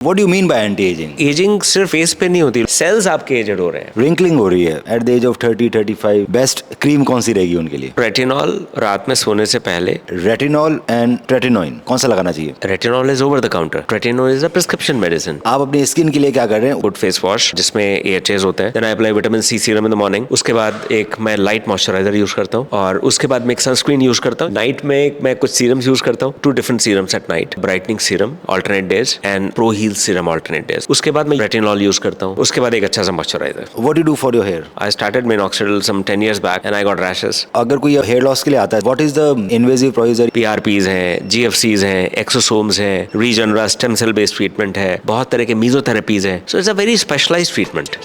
What do you mean by anti-aging? Ageing सिर्फ face पे नहीं होती, सेल्स आपके एजेड हो रहे हैं। Wrinkling हो रही है at the age of 30-35. Best cream कौन सी रहेगी उनके लिए? रेटिनॉल रात में सोने से पहले। रेटिनॉल एंड ट्रेटिनोइन कौन सा लगाना चाहिए? Retinol is over the counter, tretinoin is a prescription medicine. आप अपनी स्किन के लिए क्या कर रहे हैं? गुड फेस वॉश जिसमें AHAs होते हैं, then I apply vitamin C serum in the morning. उसके बाद एक मैं लाइट मॉइस्चराइजर यूज करता हूँ और उसके बाद मैं एक सनस्क्रीन यूज करता हूँ। नाइट में मैं कुछ सीरम्स यूज करता हूँ, 2 different serums at night, brightening serum alternate days and pro heal serum alternate days. उसके बाद मैं रेटिनॉल यूज करता हूँ, उसके बाद एक अच्छा सा moisturiser. What do you do for your hair? I started minoxidil some 10 years back and I got rashes। अगर कोई हेयर लॉस के लिए आता है, what is the invasive procedure? PRPs हैं, GFCs हैं, एक्सोसोम्स हैं, रीजनरा स्टेम सेल बेस्ड ट्रीटमेंट है, बहुत तरह के मीजोथेरेपीज हैं। So it's a very specialised treatment.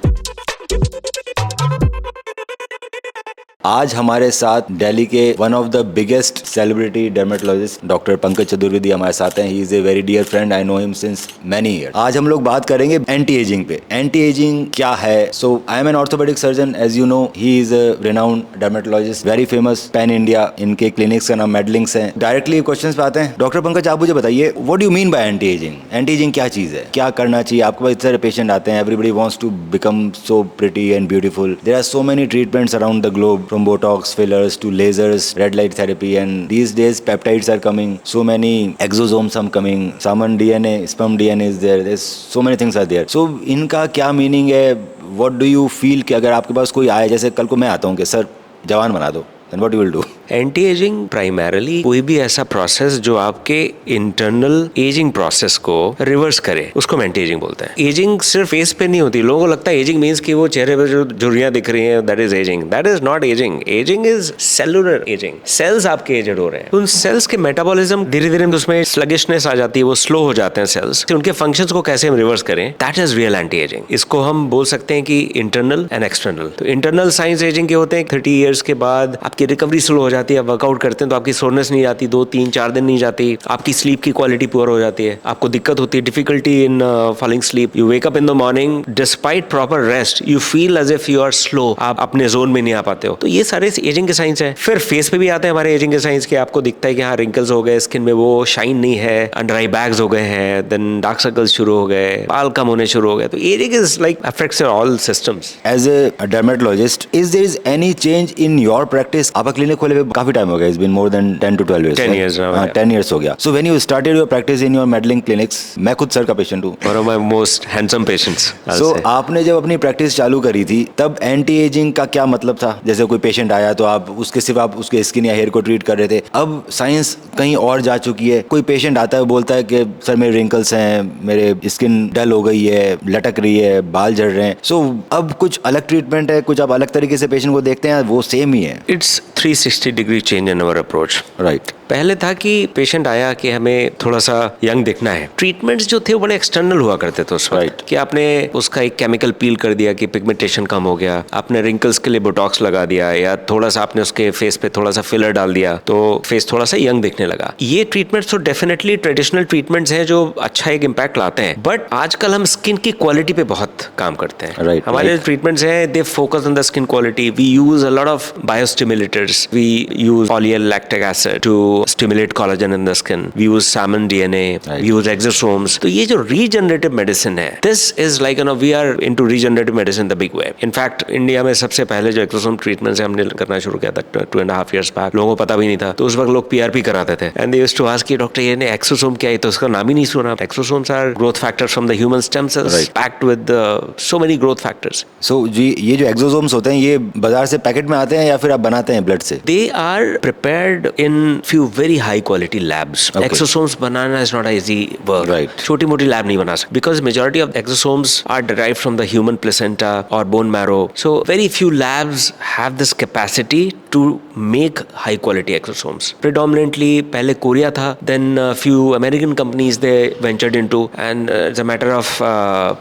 आज हमारे साथ दिल्ली के one of the biggest celebrity dermatologist doctor Pankaj Chaturvedi हमारे साथ हैं। He is a very dear friend, I know him since many year. आज हम लोग बात करेंगे एंटी एजिंग पे। एंटी एजिंग क्या है? So I am an orthopaedic surgeon, as you know. He is a renowned dermatologist, very famous pan India. इनके clinics का नाम मेडलिंग्स हैं। डायरेक्टली क्वेश्चन पे आते हैं। डॉक्टर पंकज, आप मुझे बताइए, what do you mean by anti ageing? Anti ageing क्या चीज है? क्या करना चाहिए? आपके पास इतने सारे पेशेंट आते हैं, everybody wants to become so pretty and beautiful. There are so many treatments around the globe, from Botox, fillers to lasers, red light therapy, and these days peptides are coming. So many exosomes are coming. Salmon DNA, sperm DNA is there. There's so many things are there. So इनका क्या meaning है? What do you feel कि अगर आपके पास कोई आए, जैसे कल को मैं आता हूँ कि सर जवान बना दो, then what you will do? Anti ageing primarily कोई भी ऐसा प्रोसेस जो आपके इंटरनल एजिंग प्रोसेस को रिवर्स करे, उसको एंटी एजिंग बोलते हैं। एजिंग सिर्फ फेस पे नहीं होती। लोगों को लगता है एजिंग मींस कि वो चेहरे पे जो झुर्रियां दिख रही हैं, that is ageing. That is not ageing. Ageing is cellular ageing. Cells आपके एजेड हो रहे हैं। उन सेल्स के मेटाबॉलिज्म धीरे धीरे उसमें स्लगिशनेस आ जाती है, वो स्लो हो जाते हैं सेल्स। उनके फंक्शंस को कैसे हम रिवर्स करें, that is real anti ageing. इसको हम बोल सकते हैं कि इंटरनल एंड एक्सटर्नल। तो इंटरनल साइंस एजिंग के होते हैं 30 ईयर्स के बाद आपकी रिकवरी स्लो हो जाती है, वर्कआउट करते हैं तो आपकी सोरनेस नहीं जाती, 2-3-4 दिन नहीं जाती, आपकी स्लीप की क्वालिटी पुअर हो जाती है, आपको दिक्कत होती है, difficulty in falling sleep, you wake up in the morning despite proper rest, you feel as if you are slow, आप अपने जोन में नहीं आ पाते हो। तो ये सारे एजिंग के साइंस है। फिर फेस पे भी आते हैं हमारे एजिंग के साइंस के। आपको दिखता है कि हाँ रिंकल्स हो गए, स्किन में वो शाइन नहीं है, अंडर आई बैग्स हो गए हैं, देन डार्क सर्कल्स शुरू हो गए, बाल कम होने शुरू हो गए। तो ageing is like affects all systems. As a dermatologist, is there is any change in your practice? आपका क्लिनिक खोले हुए काफी टाइम हो गया, it's been more than 10 to 12 years. 10 years now. 10 years हो गया. So when you started your practice in your meddling clinics, मैं खुद सर का पेशेंट हूँ. One of my most handsome patients. So आपने जब अपनी प्रैक्टिस चालू करी थी, तब एंटी एजिंग का क्या मतलब था? जैसे कोई पेशेंट आया तो आप उसके सिर्फ आप उसके स्किन या हेयर को ट्रीट कर रहे थे। अब साइंस कहीं और जा चुकी है। कोई पेशेंट आता है, बोलता है कि सर मेरे रिंकल्स हैं, मेरे स्किन डल हो गई है, लटक रही है, बाल झड़ रहे हैं। सो अब कुछ अलग ट्रीटमेंट है, कुछ आप अलग तरीके से पेशेंट को देखते हैं, वो सेम ही है? It's 360 degree change in our approach. Right. पहले था कि पेशेंट आया कि हमें थोड़ा सा यंग दिखना है। ट्रीटमेंट्स जो थे वो बड़े एक्सटर्नल हुआ करते थे उस वक्त, कि आपने उसका एक केमिकल पील कर दिया कि पिगमेंटेशन कम हो गया, आपने रिंकल्स के लिए बोटॉक्स लगा दिया, या थोड़ा सा आपने उसके फेस पे थोड़ा सा फिलर डाल दिया तो फेस थोड़ा सा यंग दिखने लगा। ये ट्रीटमेंट्स तो डेफिनेटली ट्रेडिशनल ट्रीटमेंट्स हैं जो अच्छा एक इम्पैक्ट लाते हैं, बट आजकल हम स्किन की क्वालिटी पे बहुत काम करते हैं। Right, हमारे ट्रीटमेंट्स हैं, they focus on the skin quality. We use a lot of biostimulators, we use polyl lactic acid to stimulate collagen in the skin, we use salmon DNA, Right. we use exosomes. तो ये जो regenerative medicine है, this is like we are into regenerative medicine the big way. In fact, India में सबसे पहले जो exosome treatments है हमने करना शुरू किया था 2.5 years back, लोगों को पता भी नहीं था, तो उस वक्त लोग PRP कराते थे, and they used to ask कि डॉक्टर ये ने exosome क्या है, तो उसका नाम ही नहीं सुना। Exosomes are growth factors from the human stem cells, Right. packed with so many growth factors. So जी, ये जो एक्सोसोम्स होते हैं, ये बाजार से पैकेट में आते हैं या फिर आप बनाते हैं ब्लड से? They are prepared in few very high quality labs. Okay. Exosomes banana is not an easy work. Right. छोटी मोटी lab नहीं बना सकते, because majority of exosomes are derived from the human placenta or bone marrow. So very few labs have this capacity to make high quality exosomes. Predominantly पहले Korea था, then few American companies they ventured into, and it's a matter of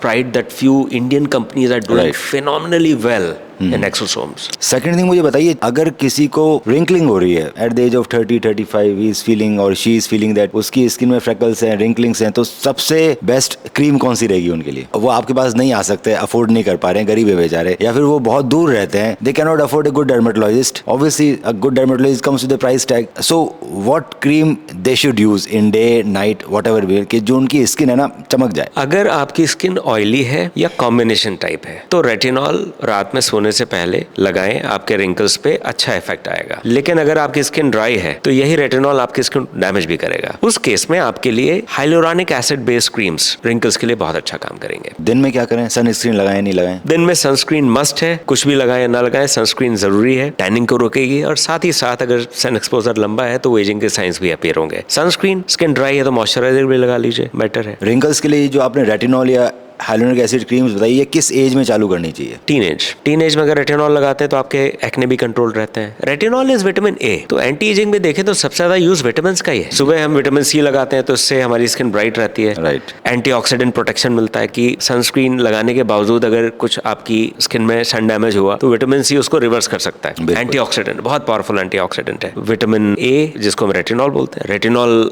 pride that few Indian companies are doing Right. phenomenally well in exosomes. Second thing मुझे बताइए, अगर किसी को wrinkling हो रही है at the age of 30-35, he is feeling और she is feeling that उसकी स्किन में फ्रेकल्स हैं, रिंकलिंग्स हैं, तो सबसे बेस्ट क्रीम कौन सी रहेगी उनके लिए? वो आपके पास नहीं आ सकते, अफोर्ड नहीं कर पा रहे हैं, गरीब है बेचारे, या फिर वो बहुत दूर रहते हैं, they can not afford a good dermatologist, obviously a good dermatologist comes with the price tag, so what cream they should use in day night what ever वे, कि जो उनकी स्किन है ना चमक जाए? अगर आपकी स्किन ऑयली है या कॉम्बिनेशन टाइप है तो रेटिनॉल रात में सोने से पहले लगाएं, आपके रिंकल्स पे अच्छा इफेक्ट आएगा। लेकिन अगर आपकी स्किन ड्राई है तो यही रेटिनॉल आपकी स्किन डैमेज भी करेगा। उस केस में आपके लिए हाइलोरानिक एसिड बेस्ड क्रीम्स रिंकल्स के लिए बहुत अच्छा काम करेंगे। दिन में क्या करें, सनस्क्रीन लगाएं नहीं लगाएं? दिन में सनस्क्रीन मस्ट है, कुछ भी लगाएं या ना लगाएं, सनस्क्रीन जरूरी है, टैनिंग को रोकेगी, और साथ ही साथ अगर सन एक्सपोजर लंबा है तो एजिंग के साइंस भी अपीयर होंगे। सनस्क्रीन, स्किन ड्राई है तो मॉइस्चराइजर भी लगा लीजिए, बेटर है। रिंकल्स के लिए जो आपने रेटिनॉल या हाइलोनिक एसिड क्रीम्स बताई, ये किस एज में चालू करनी चाहिए? टीनेज में अगर रेटिनॉल लगाते हैं तो आपके एक्ने भी कंट्रोल रहते हैं। रेटिनॉल इज विटामिन ए, तो एंटी एजिंग में देखें तो सबसे ज्यादा यूज विटामिन का ही है। सुबह हम विटामिन सी लगाते हैं तो इससे हमारी स्किन ब्राइट रहती है, राइट। एंटीऑक्सीडेंट प्रोटेक्शन मिलता है कि सनस्क्रीन लगाने के बावजूद अगर कुछ आपकी स्किन में सन डैमेज हुआ तो विटामिन सी उसको रिवर्स कर सकता है। एंटीऑक्सीडेंट, बहुत पावरफुल एंटीऑक्सीडेंट है। विटामिन ए जिसको हम रेटिनॉल बोलते हैं, रेटिनॉल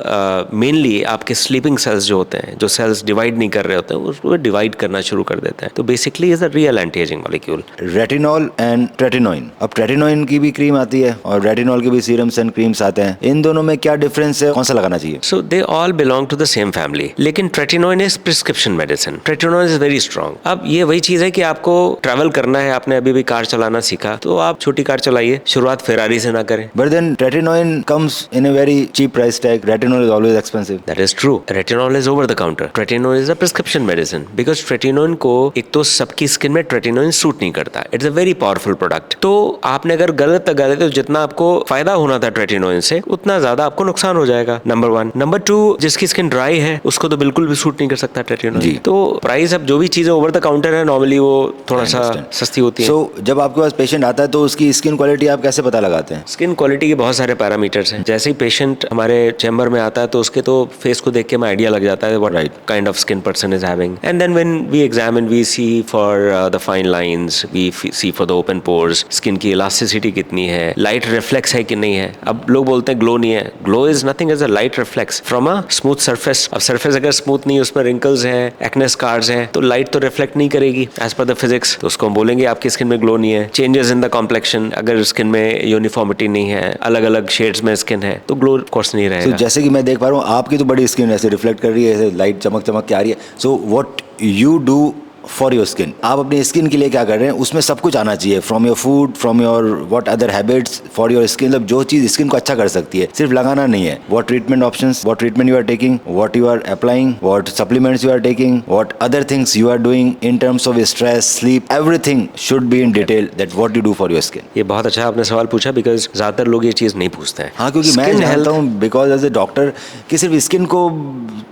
मेनली आपके स्लीपिंग सेल्स जो होते हैं, जो सेल्स डिवाइड नहीं कर रहे होते हैं, उसको डिवाइड करना शुरू कर देता है। तो basically is a real anti ageing molecule. Retinol and tretinoin, अब ट्रेटिनोइन की भी क्रीम आती है और रेटिनॉल के भी सीरम्स एंड क्रीम्स आते हैं, इन दोनों में क्या डिफरेंस है, कौन सा लगाना चाहिए? So they all belong to the same family, लेकिन tretinoin is prescription medicine, tretinoin is very strong. अब ये वही चीज है कि आपको ट्रैवल करना है, आपने अभी भी कार चलाना सीखा तो आप छोटी कार चलाइए, शुरुआत फेरारी से ना करें। But then tretinoin comes in a very cheap price tag, retinol is always expensive. That is true, retinol is over the counter, tretinoin is a prescription medicine, because tretinoin को एक तो सबकी skin में tretinoin suit नहीं करता, it's a very powerful product. तो आपने अगर गलत तो जितना आपको फायदा होना था ट्रेटिनोइन से उतना ज्यादा आपको नुकसान हो जाएगा, नंबर 1। नंबर 2, जिसकी स्किन ड्राई है उसको तो बिल्कुल भी सूट नहीं कर सकता ट्रेटिनोइन। तो प्राइस, अब जो भी चीजें ओवर द काउंटर है नॉर्मली वो थोड़ा सा सस्ती होती है। सो जब आपके पास पेशेंट आता है तो उसकी स्किन क्वालिटी आप कैसे पता लगाते हैं? स्किन क्वालिटी के बहुत सारे पैरामीटर्स हैं। जैसे ही पेशेंट हमारे चैम्बर में आता है तो उसके तो फेस को देख के हमें आइडिया लग जाता है what kind of skin person is having, and then when we examine we see for the fine lines, we see for the open pores, skin की इलास्टिसिटी कितनी है, लाइट रिफ्लेक्स है कि नहीं है। अब लोग बोलते हैं ग्लो नहीं है, glow is nothing as a light reflex from a smooth surface. अब सरफेस अगर स्मूथ नहीं है, उसमें रिंकल्स हैं, एक्ने स्कार्स हैं, तो लाइट तो रिफ्लेक्ट नहीं करेगी एज पर द फिजिक्स, तो उसको हम बोलेंगे आपकी स्किन में ग्लो नहीं है। चेंजेस इन द कॉम्प्लेक्शन, अगर स्किन में यूनिफॉर्मिटी नहीं है, अलग अलग शेड्स में स्किन है, तो ग्लो कोर्स नहीं रहेगा। जैसे कि मैं देख पा रहा हूँ आपकी तो बड़ी स्किन ऐसे रिफ्लेक्ट कर रही है, ऐसे लाइट चमक चमक के आ रही है। So what you do for your skin, आप अपनी स्किन के लिए क्या कर रहे हैं, उसमें सब कुछ आना चाहिए, from your food, from your what other habits for your skin, मतलब जो चीज स्किन को अच्छा कर सकती है, सिर्फ लगाना नहीं है। What treatment options, what treatment you are taking, what you are applying, what supplements you are taking, what other things you are doing in terms of stress, sleep, everything should be in detail that what you do for your skin. ये बहुत अच्छा आपने सवाल पूछा, because ज्यादातर लोग ये चीज नहीं पूछते हैं। हाँ, क्योंकि मैं जानता हूँ बिकॉज एज ए डॉक्टर कि सिर्फ स्किन को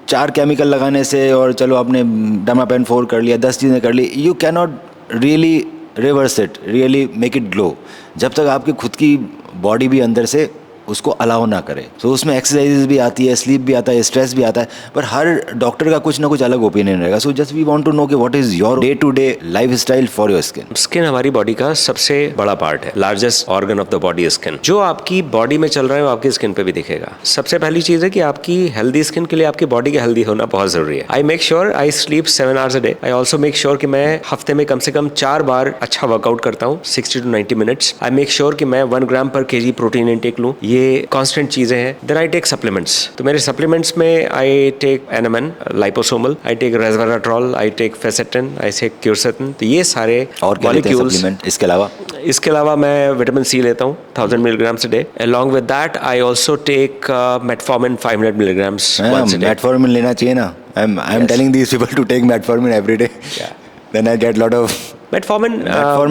4 केमिकल लगाने से और चलो आपने डर्मापेन 4 कर लिया, 10 चीज़ें कर ली, you cannot really reverse it, really make it glow, जब तक आपकी खुद की बॉडी भी अंदर से उसको अलाउ ना करे। तो उसमें एक्सरसाइजेज भी आती है, स्लीप भी आता है, स्ट्रेस भी आता है, पर हर डॉक्टर का कुछ ना कुछ अलग ओपिनियन रहेगा। So just we want to know कि what is your day to day lifestyle for your skin. Skin हमारी बॉडी का सबसे बड़ा पार्ट है, largest organ of the body is skin. जो आपकी बॉडी में चल रहा है वो आपकी स्किन पे भी दिखेगा। सबसे पहली चीज है कि आपकी हेल्दी स्किन के लिए आपकी बॉडी का हेल्दी होना बहुत जरूरी है। I make sure I sleep 7 hours a day. I also make sure कि मैं हफ्ते में कम से कम 4 बार अच्छा वर्कआउट करता हूँ, 60 to 90 minutes. I make sure कि मैं 1 ग्राम पर केजी प्रोटीन इनटेक लूँ, ये कॉन्स्टेंट चीजें हैं। देन आई टेक सप्लीमेंट्स, तो मेरे सप्लीमेंट्स में I take NMN, liposomal, I take resveratrol, I take fisetin, I take quercetin, तो ये सारे और मॉलिक्यूल्स। इसके अलावा मैं विटामिन सी लेता हूँ 1000 milligram a day. Along with that, I also take metformin 500 milligrams once a day. Metformin लेना चाहिए ना। I'm telling these people to take metformin every day. Yeah. Then I get lot of Metformin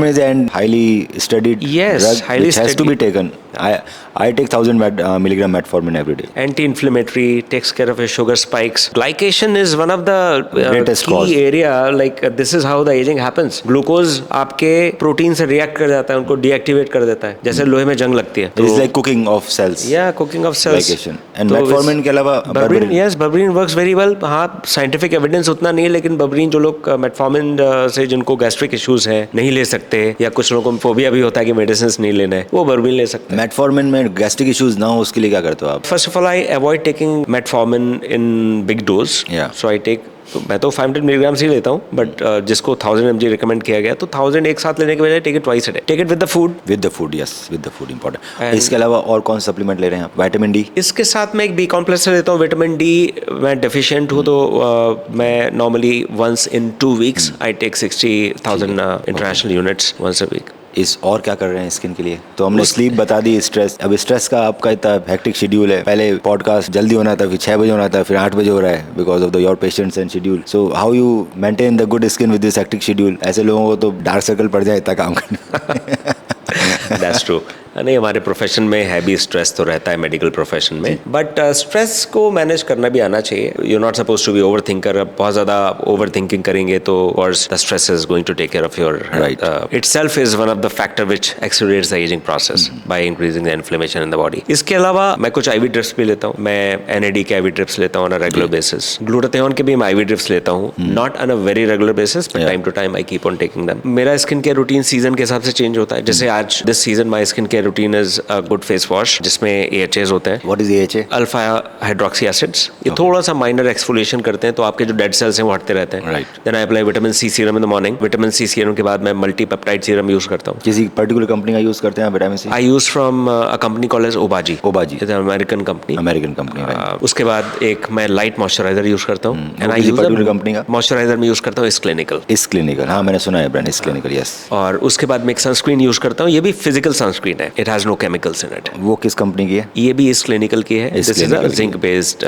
is a highly studied drug which has to be taken. I take 1000 milligram metformin every day. Anti-inflammatory, takes care of your sugar spikes. Glycation is one of the greatest key cause. area. Like this is how the aging happens. Glucose आपके protein से react कर जाता है, उनको deactivate कर देता है, जैसे लोहे में जंग लगती है। It is like cooking of cells. Yeah, cooking of cells. Glycation. And metformin के अलावा berberine. Yes, berberine works very well. हाँ, scientific evidence उतना नहीं है, लेकिन berberine जो लोग metformin से जिनको gastric issue इश्यूज हैं, नहीं ले सकते, या कुछ लोगों को फोबिया भी होता है कि मेडिसिन नहीं लेना है, वो बर्बिल ले सकते हैं। मेटफॉर्मिन में गैस्ट्रिक इश्यूज ना हो उसके लिए क्या करते हो आप? First of all I avoid taking metformin in big dose, Yeah. So I take, तो मैं तो 500 मिलीग्राम ही लेता हूँ, बट जिसको 1000 mg रिकमेंड किया गया, तो 1000 एक साथ लेने के बजाय take it twice a day, take it with the food. With the food, yes, with the food important. And- इसके अलावा और कौन सा सप्लीमेंट ले रहे हैं आप? Vitamin D? इसके साथ मैं एक बी कॉम्प्लेक्स लेता हूँ। विटामिन डी मैं डेफिशिएंट हूँ, तो मैं normally once in 2 weeks I take 60,000 international units once a week. इस और क्या कर रहे हैं स्किन के लिए? तो हमने स्लीप बता दी, स्ट्रेस। अब स्ट्रेस का आपका इतना हेक्टिक शेड्यूल है, पहले पॉडकास्ट जल्दी होना था, फिर 6 बजे होना था, फिर 8 बजे हो रहा है because of the your patients and schedule. So how you maintain the good skin with this hectic schedule? ऐसे लोगों को तो डार्क सर्कल पड़ जाए इतना काम करना। That's true. नहीं, हमारे प्रोफेशन में है भी स्ट्रेस तो रहता है, मेडिकल प्रोफेशन में, बट स्ट्रेस को मैनेज करना भी आना चाहिए। You not suppose to be over thinker. बहुत ज़्यादा ओवर थिंकिंग करेंगे तो the stress is going to take care of your Right. itself is one of the factor which accelerates the aging process by increasing the inflammation in the body. इसके अलावा मैं कुछ IV drips भी लेता हूँ। मैं NAD के IV drips लेता हूँ on a regular basis। Glutathione के भी मैं IV ड्रिप्स लेता हूँ, not on a very regular basis, but time to time I keep on taking them। मेरा स्किन केयर रूटीन सीजन के हिसाब से चेंज होता है। जैसे आज this season my skin care routine is a good face wash, जिसमें AHAs होते हैं, what is AHA? Alpha hydroxy acids. ये थोड़ा सा माइनर एक्सफोलिएशन करते हैं, तो आपके जो डेड सेल्स हैं वो हटते रहते हैं। Right. Then I apply vitamin C serum in the morning. Vitamin C serum के बाद मैं मल्टीपेप्टाइड सीरम यूज करता हूँ। किसी पर्टिकुलर कंपनी का यूज करते हैं vitamin C? I use from a company called as Obagi. Obagi, American company. American company. उसके बाद एक मैं लाइट मॉइस्चराइजर यूज करता हूँ, एंड आई किसी यूज पर्टिकुलर कंपनी का? मॉइस्चराइजर में यूज करता हूँ इस क्लिनिकल। इस क्लिनिकल, हाँ मैंने सुना है ब्रांड इस क्लिनिकल, यस। और उसके बाद मैं एक सनस्क्रीन यूज करता हूँ, ये भी फिजिकल सनस्क्रीन है, it has no chemicals in it. वो किस कंपनी की है? ये भी इस क्लिनिकल की है। This is a zinc based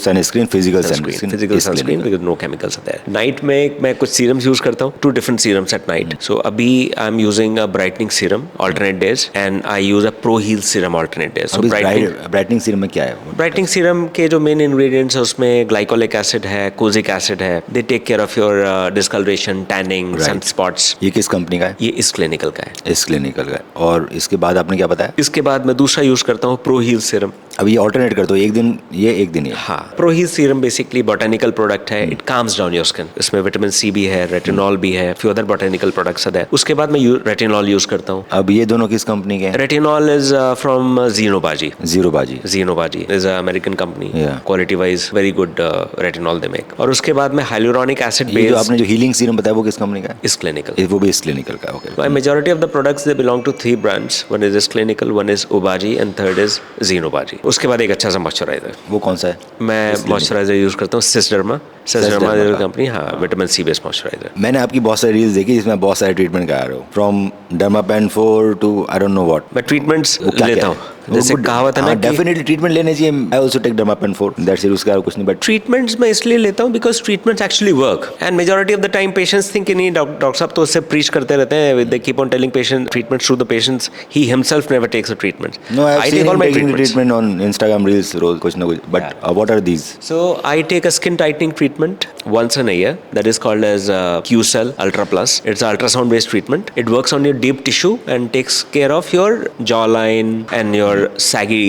sunscreen, physical sunscreen, physical sunscreen with no chemicals आते हैं। नाइट में मैं कुछ सीरम्स यूज करता हूँ, 2 different serums at night। So अभी I am using a brightening serum alternate days, and I use a Pro Heal serum alternate days। So brightening serum में क्या है? ब्राइटनिंग सीरम के जो मेन इंग्रेडिएंट्स है उसमें ग्लाइकोलिक एसिड है, kojic acid है। They take care of your discoloration, tanning, sunspots. ये किस कंपनी का है? ये इस क्लिनिकल का है। इस क्लिनिकल का है। और इसके बाद आपने क्या बताया? इसके बाद मैं दूसरा यूज करता हूँ प्रो हील सीरम। अब ये ऑल्टरनेट कर दो, एक दिन ये एक दिन ये। हाँ, pro heal serum basically botanical product है, it calms down your skin. इसमें विटामिन सी भी है, रेटिनॉल भी है, फ्यू अदर बोटेनिकल प्रोडक्ट्स है। उसके बाद मैं रेटिनॉल यूज करता हूँ। अब ये दोनों किस कंपनी के हैं? Retinol is from Xenobaji। Xenobaji is a American company. Yeah. Quality wise very good retinol they make. और उसके बाद मैं हाइलुरोनिक एसिड ये जो बेस्ड आपने जो हीलिंग सीरम बताया वो किस कंपनी का है? इस क्लिनिकल। वो भी इस क्लिनिकल का, okay. My majority of the products they belong to 3 brands. One is this clinical, one is Obagi, and third is Xenobaji। उसके बाद एक अच्छा सा मॉइस्चराइजर। वो कौन सा है? मैं मॉइस्चराइजर यूज करता हूँ सिस्डर्मा का। कंपनी। हाँ, विटामिन सी बेस्ड मॉइस्चराइजर। मैंने आपकी बहुत सारी रील्स देखी जिसमें बहुत सारे ट्रीटमेंट करा रहे हो, from dermapen 4 to I don't know what. मैं ट्रीटमेंट्स लेता हूँ, जैसे कहावत है ना कि डेफिनेटली ट्रीटमेंट लेने चाहिए। I also take dermapen 4, that's it, उसका कुछ नहीं। बट ट्रीटमेंट्स मैं इसलिए लेता हूँ because treatments actually work, and majority of the time patients think कि नहीं डॉक्टर साहब तो उससे प्रीच करते रहते हैं, they keep on telling patient treatments to the patients, he himself never takes the treatments. No, I have seen him taking treatments. Treatment on Instagram reels रोज कुछ ना कुछ। But what are these? So I take a skin tightening treatment once in a year that is called as Q-Cell Ultra Plus. It's an ultrasound based treatment. It works on your deep tissue and takes care of your jawline and your saggy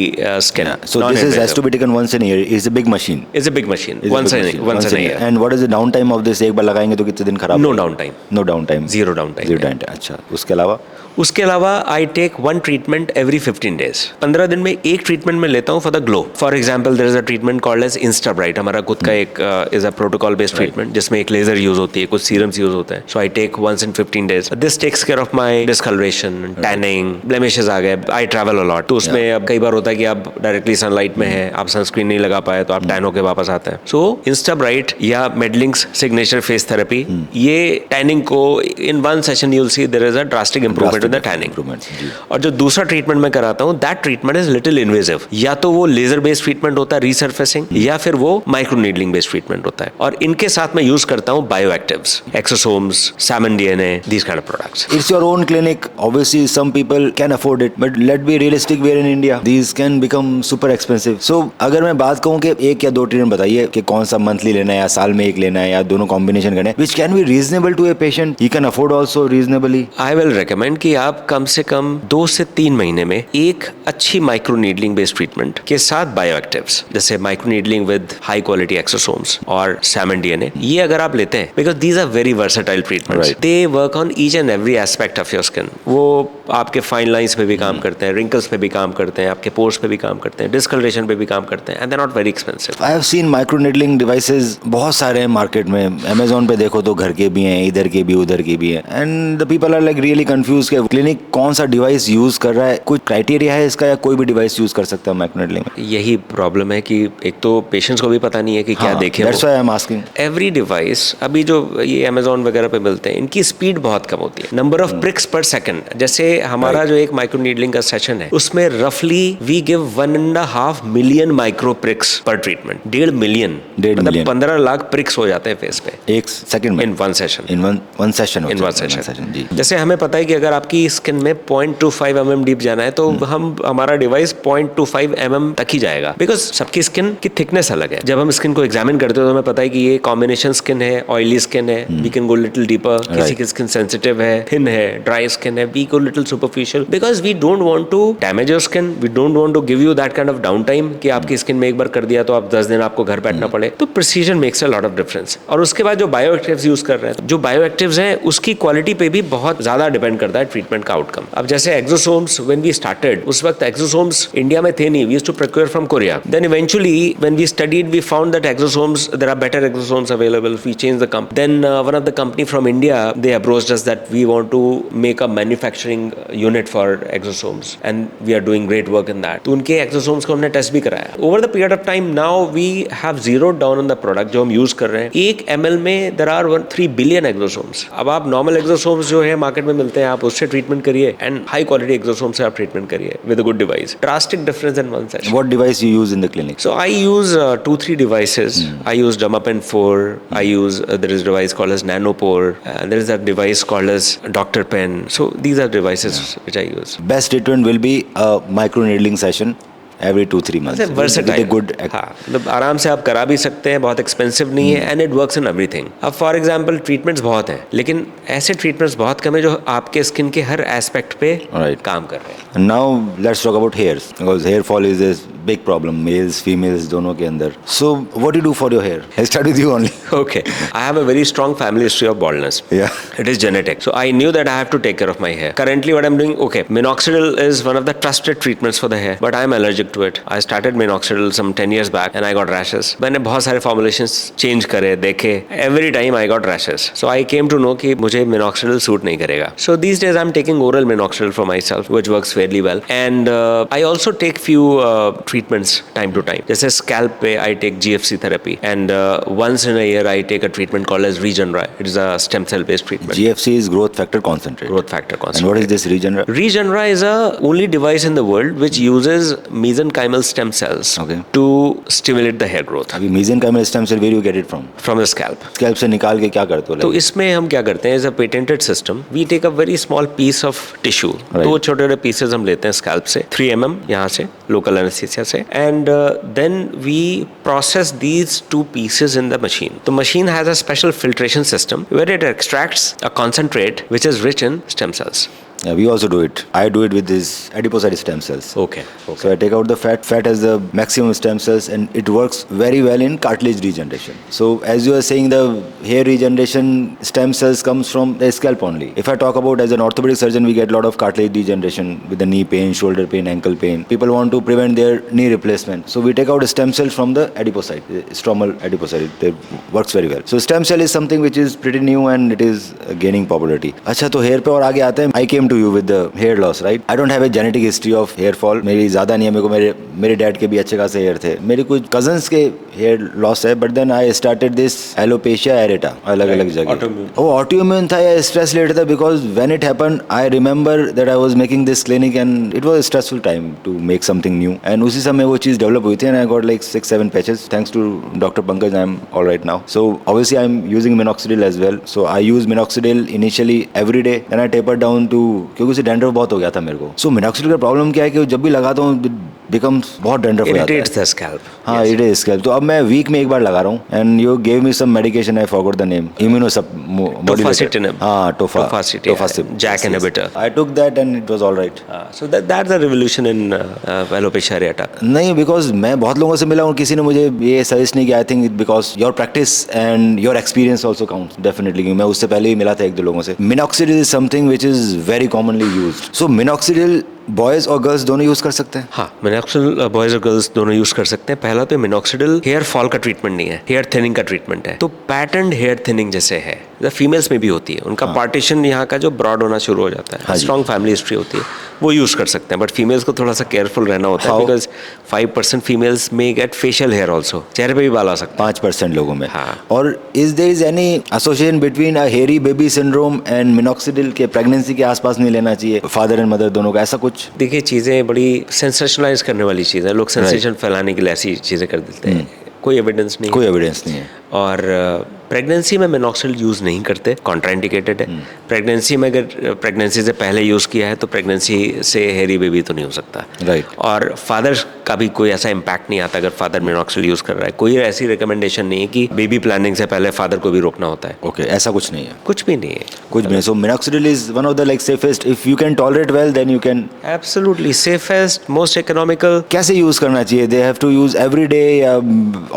skin. So this has to be taken once in a year. It's a big machine. It's a big machine. It's a Once big in machine. a year. And what is the downtime of this? एक बार लगाएंगे तो कितने दिन खराब? No downtime. No downtime. Zero downtime. Zero downtime. अच्छा, उसके अलावा? उसके अलावा I take 1 treatment every 15 days। 15 दिन में एक ट्रीटमेंट में लेता हूँ for the glow. For example there is a treatment called as Insta Bright. हमारा खुद का एक is a protocol based treatment जिसमें एक लेजर यूज होती है, कुछ सीरम्स यूज होते हैं। So I take once in 15 days। This takes care of my discolouration, tanning, blemishes आ गए। आई ट्रैवल अ लॉट, तो उसमें अब कई बार होता है कि आप डायरेक्टली सनलाइट में है, आप सनस्क्रीन नहीं लगा पाए तो आप टैन होकर वापस आते हैं। सो इंस्टा ब्राइट या मेडलिंग्स सिग्नेचर फेस थेरेपी, ये टैनिंग को इन 1 session you'll see there is a drastic improvement in the tanning। और जो दूसरा ट्रीटमेंट मैं कराता हूँ that treatment is little invasive. या तो वो लेजर बेस्ड ट्रीटमेंट होता है रीसर्फेसिंग, या फिर वो माइक्रो नीडलिंग बेस्ड ट्रीटमेंट होता है। और इनके साथ मैं यूज करता हूँ बायोएक्टिव्स, exosomes, salmon DNA, these kind of products। It's your own clinic. Obviously, some people can afford it, but let's be realistic. We're in India. These can become super expensive. So, अगर मैं बात कहूँ कि 1 या 2 treatment बताइए कि कौन सा मंथली लेना है या साल में एक लेना है या दोनों कॉम्बिनेशन करना है, which can be reasonable to a patient. He can afford also reasonably. I will recommend कि आप कम से कम 2 से 3 महीने में एक अच्छी माइक्रो नीडलिंग बेस्ड ट्रीटमेंट के साथ बायोएक्टिव्स जैसे micro needling with high quality exosomes और सैमन डीएनए, ये अगर आप लेते हैं, because these are very versatile treatments, they work on each and every aspect of your skin. वो आपके फाइन लाइंस पे भी काम करते हैं, रिंकल्स पे भी काम करते हैं, आपके पोर्स पे भी काम करते हैं, डिस्कलरेशन पे भी काम करते हैं, and they are not very expensive. I have seen micro needling devices बहुत सारे हैं मार्केट में। अमेजोन पे देखो तो घर के भी हैं, इधर के भी उधर के भी हैं, and the people are like really confuse कि क्लिनिक कौन सा डिवाइस यूज कर रहा है। कुछ क्राइटेरिया है इसका या कोई भी डिवाइस यूज कर सकता है माइक्रो नीडलिंग में? यही प्रॉब्लम है कि एक तो पेशेंट्स को भी पता नहीं है कि क्या देखें। That's why I am asking. Every device अभी जो ये अमेजोन वगैरह पे मिलते हैं, इनकी स्पीड बहुत कम होती है, नंबर ऑफ प्रिक्स पर सेकंड। जैसे हमारा जो एक माइक्रो नीडलिंग का सेशन है, उसमें रफली we give 1.5 million micro pricks पर ट्रीटमेंट। 1.5 मिलियन, मतलब 15 लाख प्रिक्स हो जाते हैं फेस पे एक सेकंड में, in one session. In one session ji. जैसे हमें पता है कि अगर आपकी स्किन में 0.25 mm डीप जाना है तो हमारा डिवाइस 0.25 mm तक ही जाएगा, बिकॉज सबकी स्किन की थिकनेस अलग है। जब हम स्किन को एग्जामिन करते हो तो हमें पता है कि ये कॉम्बिनेशन स्किन है, ऑयली स्किन है, we can go little deeper, किसी की स्किन सेंसिटिव है, थिन है, ड्राई स्किन है, we go little superficial, because we don't want to damage your skin, we don't want to give you that kind of downtime कि आपकी skin में एक बार कर दिया तो आप 10 दिन आपको घर बैठना पड़े। तो precision makes a lot of difference. और उसके बाद जो बायोएक्टिव्स यूज कर रहे हैं, जो बायोएक्टिव्स हैं उसकी क्वालिटी पे भी बहुत ज्यादा डिपेंड करता है ट्रीटमेंट का आउटकम। अब जैसे एक्सोसोम्स, व्हेन वी स्टार्टेड, उस वक्त एक्सोसोम्स इंडिया में थे नहीं, we used to procure from Korea. Then eventually when we studied, we found that exosomes, there are better exosomes available, we change the company. Then one of the company from India, they approached us that we want to make a manufacturing unit for exosomes and we are doing great work in that. तो उनके exosomes को हमने test भी कराया। Over the period of time now we have zeroed down on the product जो हम use कर रहे हैं। 1 ml में देयर आर 3 बिलियन एक्सोसोम्स। अब आप नॉर्मल एक्सोसोम्स जो है मार्केट में मिलते हैं, आप उससे ट्रीटमेंट करिए, एंड हाई क्वालिटी एक्सोसोम से आप ट्रीटमेंट करिए with a good device. Drastic difference in one session. What device you use in the clinic? So I use 2-3 devices. I use Dermapen 4. I use there is a device called as Nanopore. There is a device called as Dr. Pen. So these are devices which I use. Best treatment will be a micro needling session every 2-3 months. Versatile. With a good हाँ, मतलब आराम से आप करा भी सकते हैं, बहुत एक्सपेंसिव नहीं है, and it works in everything. अब फॉर एग्जांपल ट्रीटमेंट्स बहुत हैं, लेकिन ऐसे ट्रीटमेंट्स बहुत कम है जो आपके स्किन के हर एस्पेक्ट पे काम कर रहे हैं। Now let's talk about hairs, because hair fall is a big problem, males females दोनों के अंदर. So what do you do for your hair? I start with you only. Okay, I have a very strong family history of baldness. Yeah. It is genetic. So I knew that I have to take care of my hair. Currently what I'm doing, okay, minoxidil is one of the trusted treatments for the hair, but I'm allergic to it. I started minoxidil some 10 years back and I got rashes. मैंने बहुत सारे formulations change करे, देखे. Every time I got rashes. So I came to know कि मुझे minoxidil suit नहीं करेगा. So these days I'm taking oral minoxidil for myself, which works fairly well. And I also take few treatments time to time. जैसे scalp पे I take GFC therapy, and once in a year I take a treatment called as Regenerai. It is a stem cell based treatment. GFC is growth factor concentrate. Growth factor concentrate. And what is this Regenerai? Regenerai is a only device in the world which uses mesenchymal stem cells to stimulate the hair growth. अभी mesenchymal stem cell, where you get it from? From the scalp. Scalp से निकाल के क्या करते हो? तो इसमें हम क्या करते हैं, is a patented system. We take a very small piece of tissue. दो छोटे-छोटे pieces हम लेते हैं scalp से, 3 mm यहाँ से, local anesthesia से, and then we process these 2 pieces in the machine. The machine has a special filtration system where it extracts a concentrate which is rich in stem cells. Yeah, we also do it. I do it with these adipocyte stem cells. Okay. So I take out the fat. Fat has the maximum stem cells, and it works very well in cartilage regeneration. So as you are saying, the hair regeneration stem cells comes from the scalp only. If I talk about as an orthopedic surgeon, we get a lot of cartilage degeneration with the knee pain, shoulder pain, ankle pain. People want to prevent their knee replacement. So we take out the stem cells from the adipocyte, the stromal adipocyte. It works very well. So stem cell is something which is pretty new and it is gaining popularity. अच्छा, तो hair पे और आगे आते हैं. I came to you with the hair loss, right? I don't have a genetic history of hair fall. मेरी ज़्यादा नहीं है, मेरे को मेरे डैड के भी अच्छे खासे हेयर थे. मेरे कुछ cousins के hair loss है, but then I started this alopecia areata अलग अलग जगह. वो autoimmune था या stress related था, because when it happened, I remember that I was making this clinic and it was a stressful time to make something new. And उसी समय वो चीज़ develop हुई थी and I got like 6-7 patches. Thanks to Dr. Pankaj, I'm all right now. So obviously I'm using minoxidil as well. So I use minoxidil initially every day, then I tapered down to क्योंकि उसे dandruff बहुत हो गया था मेरे को. सो minoxidil का problem क्या है कि जब भी लगाता हूँ बिकम्स बहुत डैंड्रफ हो जाता है. Irritates the scalp. हाँ, इट इज स्कैल्प. तो अब मैं वीक में एक बार लगा रहा हूँ. And you gave me some medication, I forgot the name. Tofacitinib. हाँ, Tofacitinib, JAK inhibitor. I took that and it was all right. So that's the revolution in alopecia areata. नहीं, बिकॉज मैं बहुत लोगों से मिला हूँ, किसी ने मुझे ये सजेस्ट नहीं किया. I think because your practice and your experience also count definitely. मैं उससे पहले ही मिला था एक दो लोगों से. Minoxidil is something which is very commonly used. So minoxidil boys और गर्ल्स दोनों यूज कर सकते हैं? हाँ, मिनॉक्सिडिल बॉयज और गर्ल्स दोनों यूज कर सकते हैं. पहला तो मिनॉक्सिडिल हेयर फॉल का ट्रीटमेंट नहीं है, हेयर थिनिंग का ट्रीटमेंट है. तो पैटर्न हेयर थिनिंग जैसे है, फीमेल्स में भी होती है, उनका पार्टीशन यहाँ का जो ब्रॉड होना शुरू हो जाता है, स्ट्रॉन्ग फैमिली हिस्ट्री होती है, वो यूज कर सकते हैं. बट फीमेल्स को थोड़ा सा केयरफुल रहना होता है, बिकॉज 5% फीमेल्स में गेट फेशियल हेयर ऑल्सो. चेहरे पे भी बाल आ सकते हैं 5% लोगों में. हाँ. और is there is any association between a hairy baby syndrome and minoxidil के प्रेगनेंसी के आसपास नहीं लेना चाहिए फादर एंड मदर दोनों का, ऐसा कुछ? देखिए, चीज़ें बड़ी सेंसेशनलाइज करने वाली चीज़ है. लोग सेंसेशन फैलाने के लिए ऐसी चीज़ें कर देते हैं. कोई एविडेंस नहीं, कोई एविडेंस नहीं है. और प्रेगनेंसी में मिनॉक्सिडिल यूज़ नहीं करते, कॉन्ट्राइंडिकेटेड है. प्रेगनेंसी में अगर प्रेगनेंसी से पहले यूज़ किया है तो प्रेगनेंसी से हेरी बेबी तो नहीं हो सकता. राइट. और फादर का भी कोई ऐसा इम्पैक्ट नहीं आता अगर फादर मिनॉक्सिडिल यूज़ कर रहा है. कोई ऐसी रिकमेंडेशन नहीं है कि बेबी प्लानिंग से पहले फादर को भी रोकना होता है. ओके, ऐसा कुछ नहीं है. कुछ भी नहीं है. कुछ भी नहीं. So minoxidil is one of the like safest. If you can tolerate well then you can. Absolutely safest, most economical. कैसे यूज करना चाहिए? They have to use every day या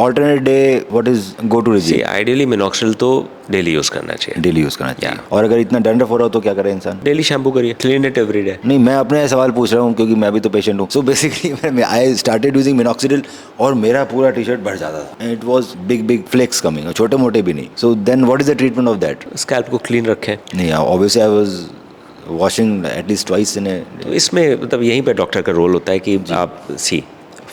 alternate day? What is go to regime? Ideally minoxidil तो daily use करना चाहिए. Daily use करना चाहिए. और अगर इतना डैंड्रफ हो रहा हो तो क्या करे इंसान? डेली शैम्पू करिए, क्लीन इट एवरी डे. नहीं, मैं अपने सवाल पूछ रहा हूँ क्योंकि मैं भी तो पेशेंट हूँ. So basically I started using minoxidil और मेरा पूरा टी शर्ट भर जाता था. It was big big flakes coming, छोटे मोटे भी नहीं. So then what is the treatment of that? Scalp को क्लीन रखें. नहीं, obviously I was washing at least twice in a. तो इसमें मतलब यहीं पे डॉक्टर का रोल होता है कि आप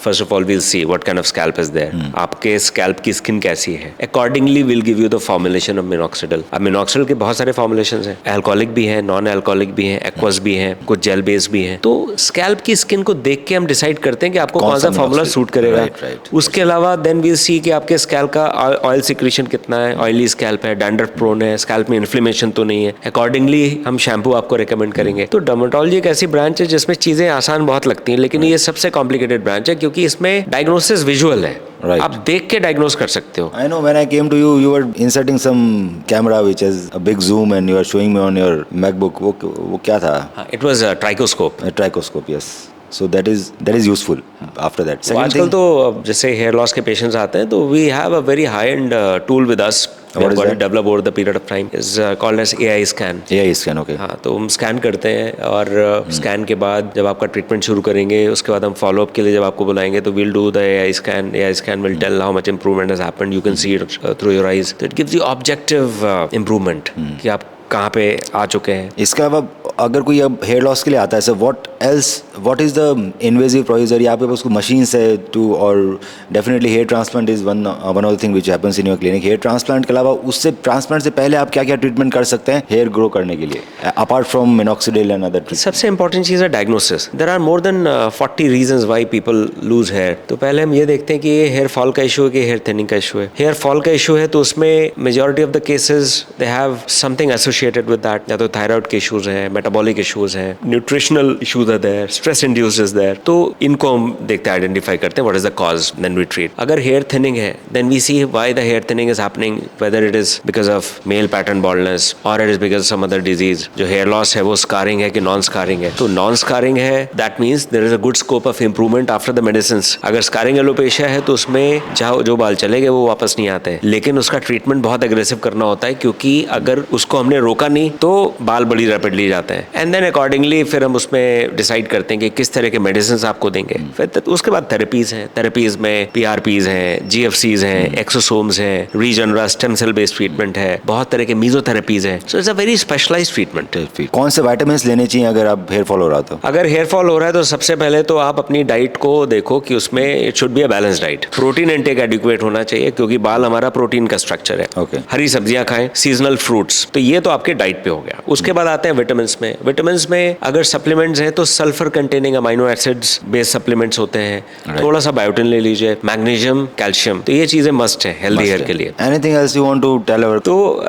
first of all we'll see what kind of scalp is there. आपके स्कैल्प की स्किन कैसी है, accordingly will give you the formulation of minoxidil. अब मिनॉक्सिडिल के बहुत सारे फॉर्मुलेशंस हैं, अल्कोहलिक भी है, नॉन अल्कोहलिक भी है, एक्वस भी है, कुछ जेल बेस भी है. तो स्कैल्प की स्किन को देख के हम डिसाइड करते हैं कि आपको कौन सा फॉर्मूला सूट करेगा. उसके अलावा देन वील सी कि आपके स्कैल्प का ऑयल सिक्रीशन कितना है, ऑयली स्कैल्प है, डैंड्रफ प्रोन है, स्कैल्प में इन्फ्लेमेशन तो नहीं है. अकॉर्डिंगली हम शैम्पू आपको रिकमेंड करेंगे. तो डर्मेटोलॉजी एक ऐसी ब्रांच है जिसमें चीजें आसान बहुत लगती हैं, लेकिन ये सबसे कॉम्प्लिकेटेड ब्रांच है क्योंकि इसमें डायग्नोसिस विजुअल है. Right. आप देख के डायग्नोस कर सकते हो. I know when I came to you, you were inserting some camera which has a big zoom and you are showing me on your MacBook. वो क्या था? It was a trichoscope. A trichoscope, yes. So that is useful after that. तो आजकल तो जैसे hair loss के patients आते हैं तो we have a very high end tool with us. What is that? Developed over the period of time is called as AI scan. AI scan, okay. हाँ, तो हम स्कैन करते हैं और स्कैन के बाद जब आपका ट्रीटमेंट शुरू करेंगे उसके बाद हम फॉलोअप के लिए जब आपको बुलाएंगे तो we'll do the AI scan. AI scan will tell how much improvement has happened. You can see it through your eyes. So it gives you objective improvement कि आप कहाँ पे आ चुके हैं. इसका अब अगर कोई अब हेयर लॉस के लिए आता है sir, what is the invasive procedure? यहाँ पे उसको मशीन से टू, और definitely hair transplant is one of the thing which happens in your clinic. Hair transplant के अलावा उससे ट्रांसप्लांट से पहले आप क्या क्या ट्रीटमेंट कर सकते हैं हेयर ग्रो करने के लिए apart from minoxidil and other? सबसे इंपॉर्टेंट चीज़ है diagnosis. There are more than 40 reasons why people lose hair. तो पहले हम ये देखते हैं कि ये हेयर फॉल का इशू है कि हेयर थिनिंग का इशू है. हेयर फॉल का इशू है तो उसमें majority of the cases they have something associated with that. या तो थायराइड के इशूज हैं, मेटाबॉलिक इशूज हैं, nutritional issues are there, stress induced is there. तो इनको हम देखते हैं, आइडेंटिफाई करते हैं what is the cause, then we treat. अगर हेयर थिनिंग है then we see why the hair thinning is happening, whether it is because of male pattern baldness और it is because some other disease. जो hair loss है वो scarring है कि non scarring है. तो नॉन स्कारिंग है that means there is a good scope of improvement after the medicine. अगर स्कारिंग एलोपेशिया है तो उसमें जो बाल चले गए वो वापस नहीं आते, लेकिन उसका ट्रीटमेंट बहुत एग्रेसिव करना होता है क्योंकि अगर उसको हमने रोका नहीं तो बाल बड़ी रैपिडली जाते हैं. एंड देन अकॉर्डिंगली फिर हम उसमें डिसाइड करते हैं कि किस तरह के मेडिसिन आपको देंगे. फिर उसके बाद थेरेपीज हैं. थेरेपीज में PRPs हैं, GFCs हैं, एक्सोसोम्स हैं, रीजनरा स्टेम सेल बेस्ड ट्रीटमेंट है, बहुत तरह के मीजोथेरेपीज हैं. So it's a very specialised treatment. कौन से विटामिन्स लेने चाहिए अगर आप हेयर फॉल हो रहा था? अगर हेयर फॉल हो रहा है तो सबसे पहले तो आप अपनी डाइट को देखो कि उसमें it should be a balance diet. Protein intake adequate होना चाहिए क्योंकि बाल हमारा प्रोटीन का स्ट्रक्चर है. Okay. हरी सब्जियां खाएं, सीजनल फ्रूट्स. तो ये तो आपके डाइट पे हो गया. उसके बाद आते हैं विटामिन्स में. विटामिन्स में अगर सप्लीमेंट्स हैं तो sulphur containing amino acids based supplements होते हैं, थोड़ा सा बायोटिन ले लीजिए, मैग्नीशियम, कैल्शियम, तो ये चीजें मस्ट है हेल्दी हेयर के लिए। Anything else you want to tell our? तो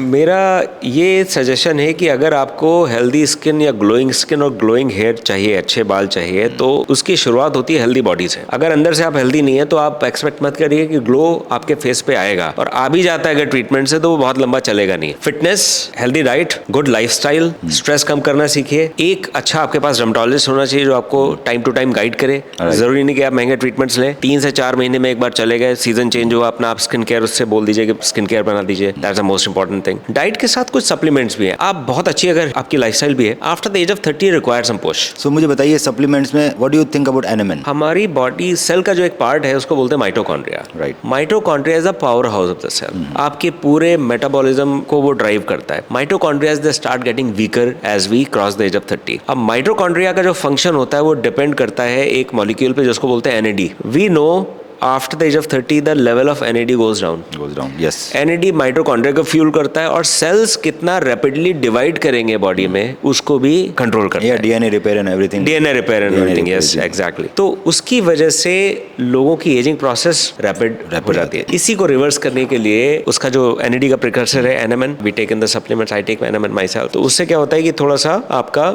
मेरा ये सजेशन है कि अगर आपको हेल्दी स्किन या ग्लोइंग स्किन और ग्लोइंग हेयर चाहिए, अच्छे बाल चाहिए, तो उसकी शुरुआत होती है हेल्दी बॉडी से। अगर अंदर से आप हेल्दी नहीं है तो आप एक्सपेक्ट मत करिए कि ग्लो आपके फेस पे आएगा, और आ भी जाता है अगर ट्रीटमेंट से तो वो बहुत लंबा चलेगा नहीं। Fitness, healthy diet, good lifestyle, stress कम करना सीखिए। एक अच्छा आपके पास डर्मेटोलॉजिस्ट होना चाहिए जो आपको टाइम टू टाइम गाइड करे। जरूरी नहीं कि आप महंगे ट्रीटमेंट्स लें, 3 से 4 महीने में एक बार चले गए, सीजन चेंज हुआ अपना, आप स्किन केयर उससे बोल दीजिए कि स्किन केयर बना दीजिए। That's the most important thing. Diet के साथ कुछ सप्लीमेंट्स भी है, आप बहुत अच्छी अगर आपकी लाइफस्टाइल भी है, after the age of 30 require some push. So मुझे बताइए सप्लीमेंट्स में what do you think about NMN? हमारी बॉडी सेल का जो एक पार्ट है उसको बोलते हैं mitochondria. Right. Mitochondria is a power house of the cell, आपके पूरे मेटाबॉलिज्म को वो ड्राइव करता है। Mitochondria they start getting weaker as we cross the age of 30। अब माइटोकॉन्ड्रिया का जो फंक्शन होता है वो डिपेंड करता है एक मॉलिक्यूल पे जिसको बोलते हैं NAD। We know after the age of 30 the level of NAD goes down. Yes. NAD mitochondria को फ्यूल करता है और सेल्स कितना रैपिडली डिवाइड करेंगे बॉडी में उसको भी कंट्रोल करता है। DNA repair and everything. DNA repair and everything, yes, exactly. तो उसकी वजह से लोगों की एजिंग प्रोसेस रैपिड हो जाती है। इसी को रिवर्स करने के लिए उसका जो NAD का प्रिकर्सर है NMN, we take in the supplements, I take NMN myself, तो उससे क्या होता है कि थोड़ा सा आपका,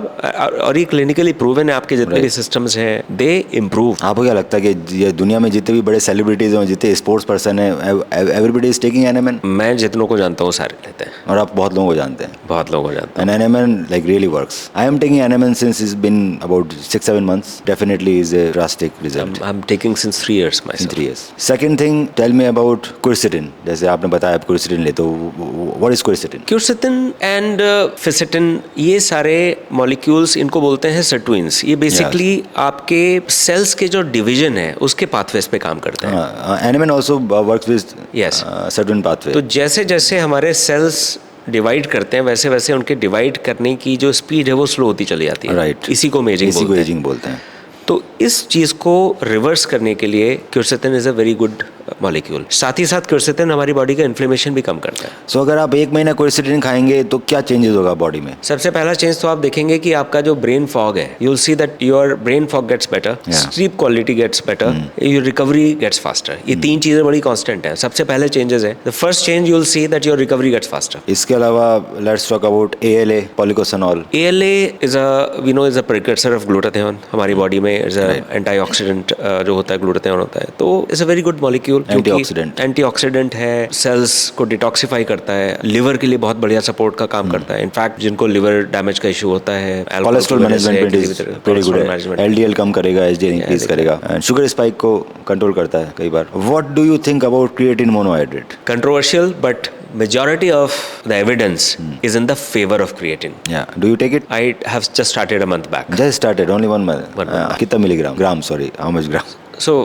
और ये क्लिनिकली प्रूवन है, आपके जितने भी सिस्टम्स हैं दे इम्प्रूव। आपको क्या लगता है कि ये दुनिया में जितने भी बड़े सेलिब्रिटीज हैं, जितने स्पोर्ट्स पर्सन है, एवरीबडी इज टेकिंग एनेमन? मैं जितनों को जानता हूँ सारे लेते हैं। और आप बहुत लोगों को जानते हैं? बहुत लोगों को जानता And NMN like really works. I am taking NMN since it's been about 6-7 months. Definitely is a drastic result. हूँ। I'm taking since 3 years In myself. 3 years. Second thing, tell me about quercetin. जैसे आपने बताया आप quercetin लेते हो, what is quercetin? Quercetin and fisetin, ये सारे molecules इनको बोलते हैं सिर्टुइंस। ये बेसिकली आपके सेल्स के जो डिवीजन है उसके पाथवेज पे काम करते हैं। NMN also works with Yes. certain pathway. तो जैसे जैसे हमारे सेल्स डिवाइड करते हैं वैसे वैसे उनके डिवाइड करने की जो स्पीड है वो स्लो होती चली जाती है। Right. इसी को एजिंग इसी को बोलते हैं। एजिंग बोलते हैं। तो इस चीज़ को रिवर्स करने के लिए क्यूरसेटिन is a very good molecule. साथ ही साथ क्यूरसेटिन हमारी बॉडी का इन्फ्लेमेशन भी कम करता है। सो अगर आप 1 महीना क्वेरसेटिन खाएंगे तो क्या चेंजेस होगा बॉडी में? सबसे पहला चेंज तो आप देखेंगे कि आपका जो ब्रेन फॉग है, you will see that your brain fog gets better, sleep quality gets better, your recovery gets faster. ये 3 चीजें बड़ी कांस्टेंट है। सबसे पहले चेंजेस है, the first change you will see that your recovery gets faster. इसके अलावा let's talk about ALA, policosanol. ALA is a we know is a precursor of glutathione. हमारी बॉडी में इज अ एंटीऑक्सीडेंट जो होता है glutathione होता है, तो is a very good molecule. Antioxidant है, सेल्स को डिटॉक्सिफाई करता है, लिवर के लिए बहुत बढ़िया सपोर्ट का काम करता है। इनफैक्ट जिनको लिवर डैमेज का इशू होता है, कोलेस्ट्रॉल मैनेजमेंट pretty good है। LDL कम करेगा, HDL इंक्रीज करेगा, शुगर स्पाइक को कंट्रोल करता है कई बार। What do you think about creatine monohydrate? Controversial, but majority of the evidence is in the favor of creatine. Yeah. Do you take it? I have just started a month back. Just started, only 1 month. कितना milligram? Gram, sorry. How much gram? So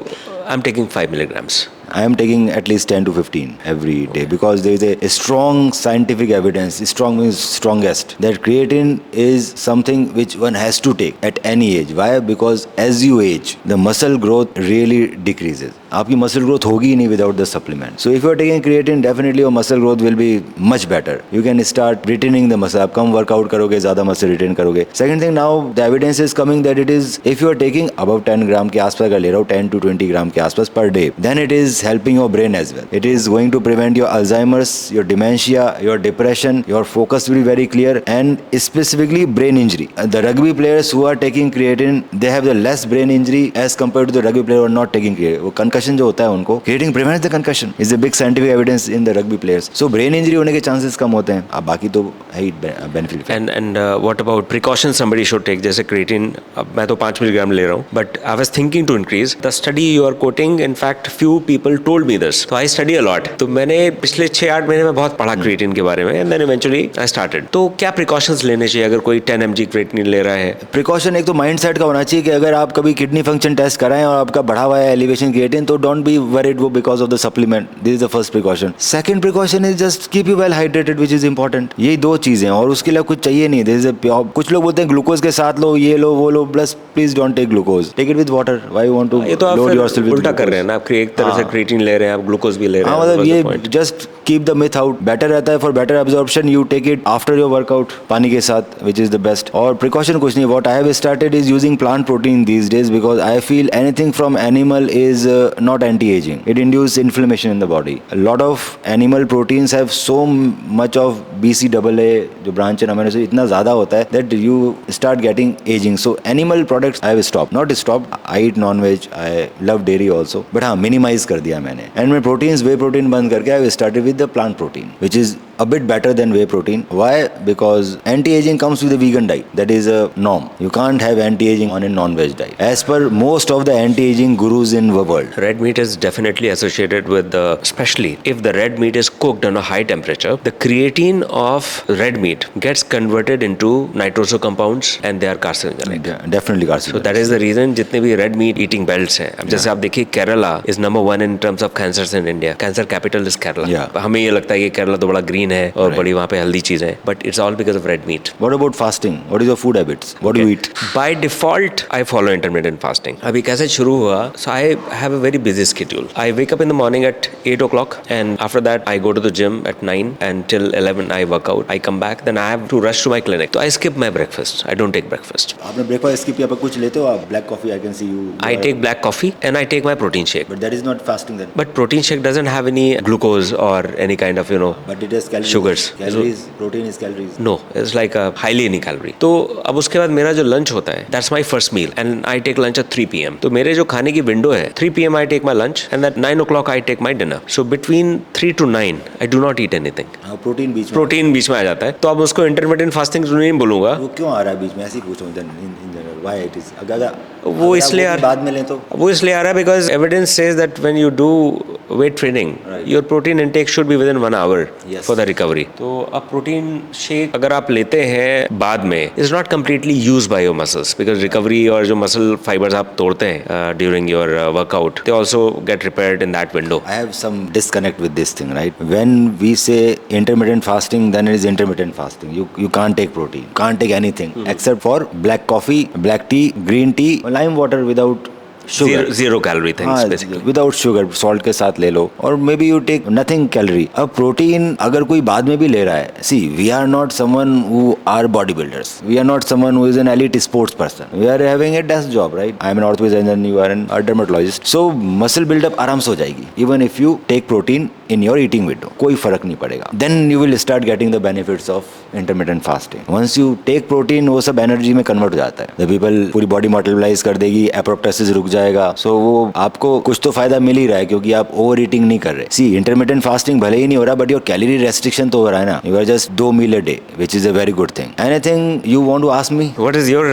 I'm taking 5 milligrams. I am taking at least 10 to 15 every day because there is a strong scientific evidence, strong means strongest, that creatine is something which one has to take at any age. Why? Because as you age, the muscle growth really decreases. आपकी muscle growth होगी ही नहीं without the supplement. So if you are taking creatine, definitely your muscle growth will be much better. You can start retaining the muscle. आप कम workout करोगे, ज़्यादा muscle retain करोगे. Second thing, now the evidence is coming that it is, if you are taking about 10 ग्राम के आसपास अगर ले रहा हूँ, 10 to 20 ग्राम के आसपास per day, then it is helping your brain as well. It is going to prevent your Alzheimer's, your dementia, your depression. Your focus will be very clear, and specifically brain injury. The rugby players who are taking creatine, they have the less brain injury as compared to the rugby player who are not taking creatine. वो concussion जो होता है उनको, creatine prevents the concussion. Is a big scientific evidence in the rugby players. So brain injury होने के chances कम होते हैं। अब बाकी तो है ही benefit. And what about precautions somebody should take? जैसे creatine, अब मैं तो 5 मिलीग्राम ले रहा हूँ, but I was thinking to increase. The study you are quoting, in fact, few people told me this. So I study a lot. तो मैंने पिछले 6-8 महीने में बहुत पढ़ा creatine के बारे में, and then eventually I started. तो क्या precautions लेने चाहिए अगर कोई 10 mg creatine ले रहा है? Precaution एक तो माइंड सेट का होना चाहिए कि अगर आप कभी किडनी फंक्शन टेस्ट कराएं और आपका बढ़ा हुआ है एलिवेशन क्रिएटिन, तो डोंट बी वरीड वो because of the supplement. This is the first precaution. Second precaution is just keep you well hydrated, which is important. यही 2 चीजें, और उसके लिए कुछ चाहिए नहीं. दिस इज कुछ लोग बोलते हैं ग्लूकोज के साथ लो, ये लो, वो लो, plus please don't take glucose, take it with water. Why you want to load yourself with उल्टा कर रहे हैं ना, आप एक तरह से क्रिएटिन ले रहे हैं, आप ग्लूकोज भी ले रहे हैं। मतलब ये just keep the myth out, better रहता है for better absorption, you take it after your workout पानी के साथ, विच इज द बेस्ट। और प्रिकॉशन कुछ नहीं, what I have started is using plant protein these days because I feel anything from animal is not anti aging, it induce inflammation in the body. Lot of animal proteins have so much of BCAA जो branch है amino acid इतना ज्यादा होता है that you start getting aging. So animal products I have stop, not stop, I eat non veg, I love dairy also, but हाँ minimize कर दिया मैंने। एंड मैं प्रोटीन्स वे प्रोटीन बंद करके I started with the plant protein which is a bit better than whey protein. Why? Because anti-aging comes with a vegan diet. That is a norm. You can't have anti-aging on a non-veg diet. As per most of the anti-aging gurus in the world. Red meat is definitely associated with the, especially if the red meat is cooked on a high temperature, the creatine of red meat gets converted into nitroso compounds and they are carcinogenic. Definitely carcinogenic. So that is the reason जितने भी red meat eating belts हैं, अब जैसे आप देखिए Kerala is number 1 in terms of cancers in India. Cancer capital is Kerala. हमें ये लगता है कि केरला तो बड़ा ग्रीन है और बड़ी वहाँ पे हेल्दी चीजें हैं, but it's all because of red meat. What about fasting? What is your food habits? What do you eat? By default, I follow intermittent fasting. अभी कैसे शुरू हुआ? So I have a very busy schedule. I wake up in the morning at 8 o'clock and after that I go to the gym at 9 and till 11 I work out. I come back, then I have to rush to my clinic. So I skip my breakfast. I don't take breakfast. आपने breakfast skip किया, पर कुछ लेते हो आप? Black coffee, I can see you. I take black coffee and I take my protein shake. But that is not fasting then. But protein shake doesn't have any glucose or any kind of But it has calories. Sugars. Calories. Protein is calories. No, it's like a highly any calorie. तो अब उसके बाद मेरा जो lunch होता है, that's my first meal and I take lunch at 3 p.m. तो मेरे जो खाने की विंडो है 3 p.m. I take my lunch and at 9 o'clock I take my dinner. So between 3 to 9 I do not eat anything. Protein बीच में आ जाता है, तो अब उसको इंटरमिटेंट फास्टिंग नहीं बोलूंगा। वो क्यों आ रहा है बीच में, ऐसे ही पूछो in general, why it is? अगर वो इसलिए बाद में लें तो वो इसलिए आ रहा है because evidence says that when you do weight training your protein intake should be with in 1 hour for the recovery. तो अब प्रोटीन शेक अगर आप लेते हैं बाद में, is not completely use by your muscles because recovery और जो मसल फाइबर्स आप तोड़ते हैं during your workout, they also get repaired in that window. I have some disconnect with this thing, right? When we say intermittent fasting, then it is intermittent fasting. You can't take protein, can't take anything except for black coffee, black tea, green tea, lime water without sugar. Zero calorie things basically. Without sugar, salt के साथ ले लो, और maybe you take nothing calorie. अब protein अगर कोई बाद में भी ले रहा है, see, we are not someone who are bodybuilders. We are not someone who is an elite sports person. We are having a desk job, right? I am an orthopedist and you are a dermatologist. So muscle build up आराम से हो जाएगी. Even if you take protein in your eating window, कोई फर्क नहीं पड़ेगा. Then you will start getting the benefits of intermittent fasting. Once you take protein, वो सब energy में convert हो जाता है. The people पूरी body mobilize कर देगी, apoptosis रुक जाएगा. So वो आपको कुछ तो फायदा मिल ही रहा है क्योंकि आप ओवर ईटिंग नहीं कर रहे. See, intermittent fasting भले ही नहीं हो रहा, but your calorie restriction तो हो रहा है ना. You are just 2 meal a day, which is a very good thing. Anything you want to ask me? What is your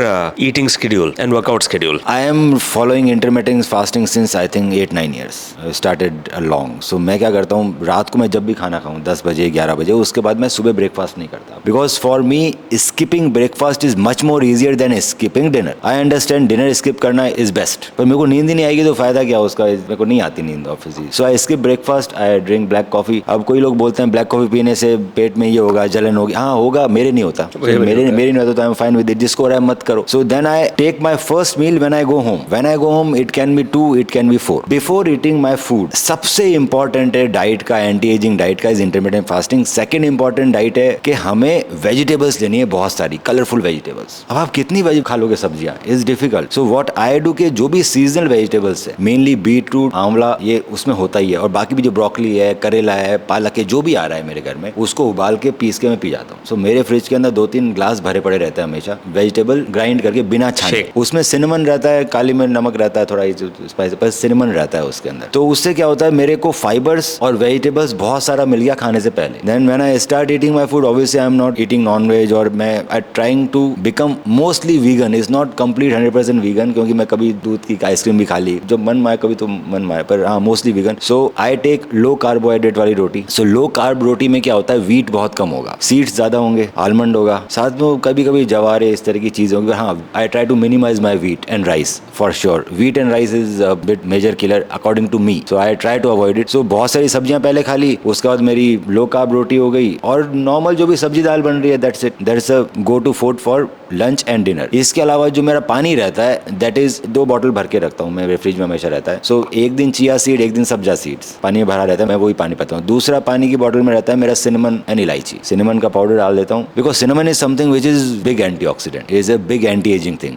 eating schedule and workout schedule? I am following intermittent fasting since I think 8-9 years. I started along. So मैं क्या करता हूँ, रात को मैं जब भी खाना खाऊँ 10 बजे 11 बजे, उसके बाद मैं सुबह ब्रेकफास्ट नहीं करता. Because for me skipping breakfast is much more easier than skipping dinner. I understand dinner skip करना is best. पर मेरे को नींद ही नहीं आएगी तो फायदा क्या उसका? मेरे को नहीं आती नींद obviously. So I skip breakfast. I drink black coffee. अब कोई लोग बोलते हैं ब्लैक कॉफी पीने से पेट में ये होगा, जलन होगी. हाँ होगा, मेरे नहीं होता. मेरे नहीं होता तो I am fine with it. जिसको हो रहा है मत करो. So then I take my first meal when I go home. When I go home it can be 2, it can be 4. Before eating my food, सबसे important है diet का, anti ageing diet का, is intermittent fasting. Second important diet है कि हमें vegetables लेनी है, बहुत सारी कलरफुल वेजिटेबल्स. अब आप कितनी वेज खा लोगे सब्जियां, is difficult. So what I do के जो भी सीजनल वेजिटेबल्स है, मेनली बीटरूट, आंवला, ये उसमें होता ही है, और बाकी भी जो ब्रोकली है, करेला है, पालक है, जो भी आ रहा है मेरे घर में, उसको उबाल के पीस के मैं पी जाता हूँ. सो मेरे फ्रिज के अंदर 2-3 ग्लास भरे पड़े रहते हैं हमेशा, वेजिटेबल ग्राइंड करके बिना छाने. उसमें सिनेमन रहता है, काली मिर्च, नमक रहता है, थोड़ा स्पाइस, पर सिनेमन रहता है उसके अंदर. तो उससे क्या होता है, मेरे को फाइबर्स और वेजिटेबल्स बहुत सारा मिल गया खाने से पहले. Then when I start eating my food, obviously I am not eating non veg, और मैं I trying to become mostly vegan. Is not complete 100% vegan, क्योंकि मैं कभी दूध की आइसक्रीम भी खा ली, जब मन माए कभी तो मन माए, पर हाँ mostly vegan. So I take low carbohydrate वाली रोटी. सो लो कार्ब रोटी में क्या होता है, वीट बहुत कम होगा, सीड्स ज्यादा होंगे, आलमंड होगा, साथ में कभी कभी जवारे, इस तरह की चीजें होंगी. हाँ, I try to minimise my wheat and rice for sure. Wheat and rice is a bit major killer according to me. So I try to avoid it. So बहुत सारी सब्जियां पहले खा ली, उसके बाद मेरी लो कार्ब रोटी हो गई, और नॉर्मल जो भी सब्जी दाल बन रही है, that's it. That's a go to food for lunch and dinner. इसके अलावा जो मेरा पानी रहता है, दैट इज 2 बॉटल भर के के रखता हूँ मैं, मेरे फ्रिज में हमेशा रहता है। सो एक दिन चिया सीड, एक दिन सब्जा सीड्स पानी में भरा रहता है, मैं वही पानी पीता हूँ। दूसरा पानी की बॉटल में रहता है मेरा सिनेमन एंड इलायची, सिनेमन का पाउडर डाल देता हूँ, because cinnamon is something which is big antioxidant, is a big anti aging thing,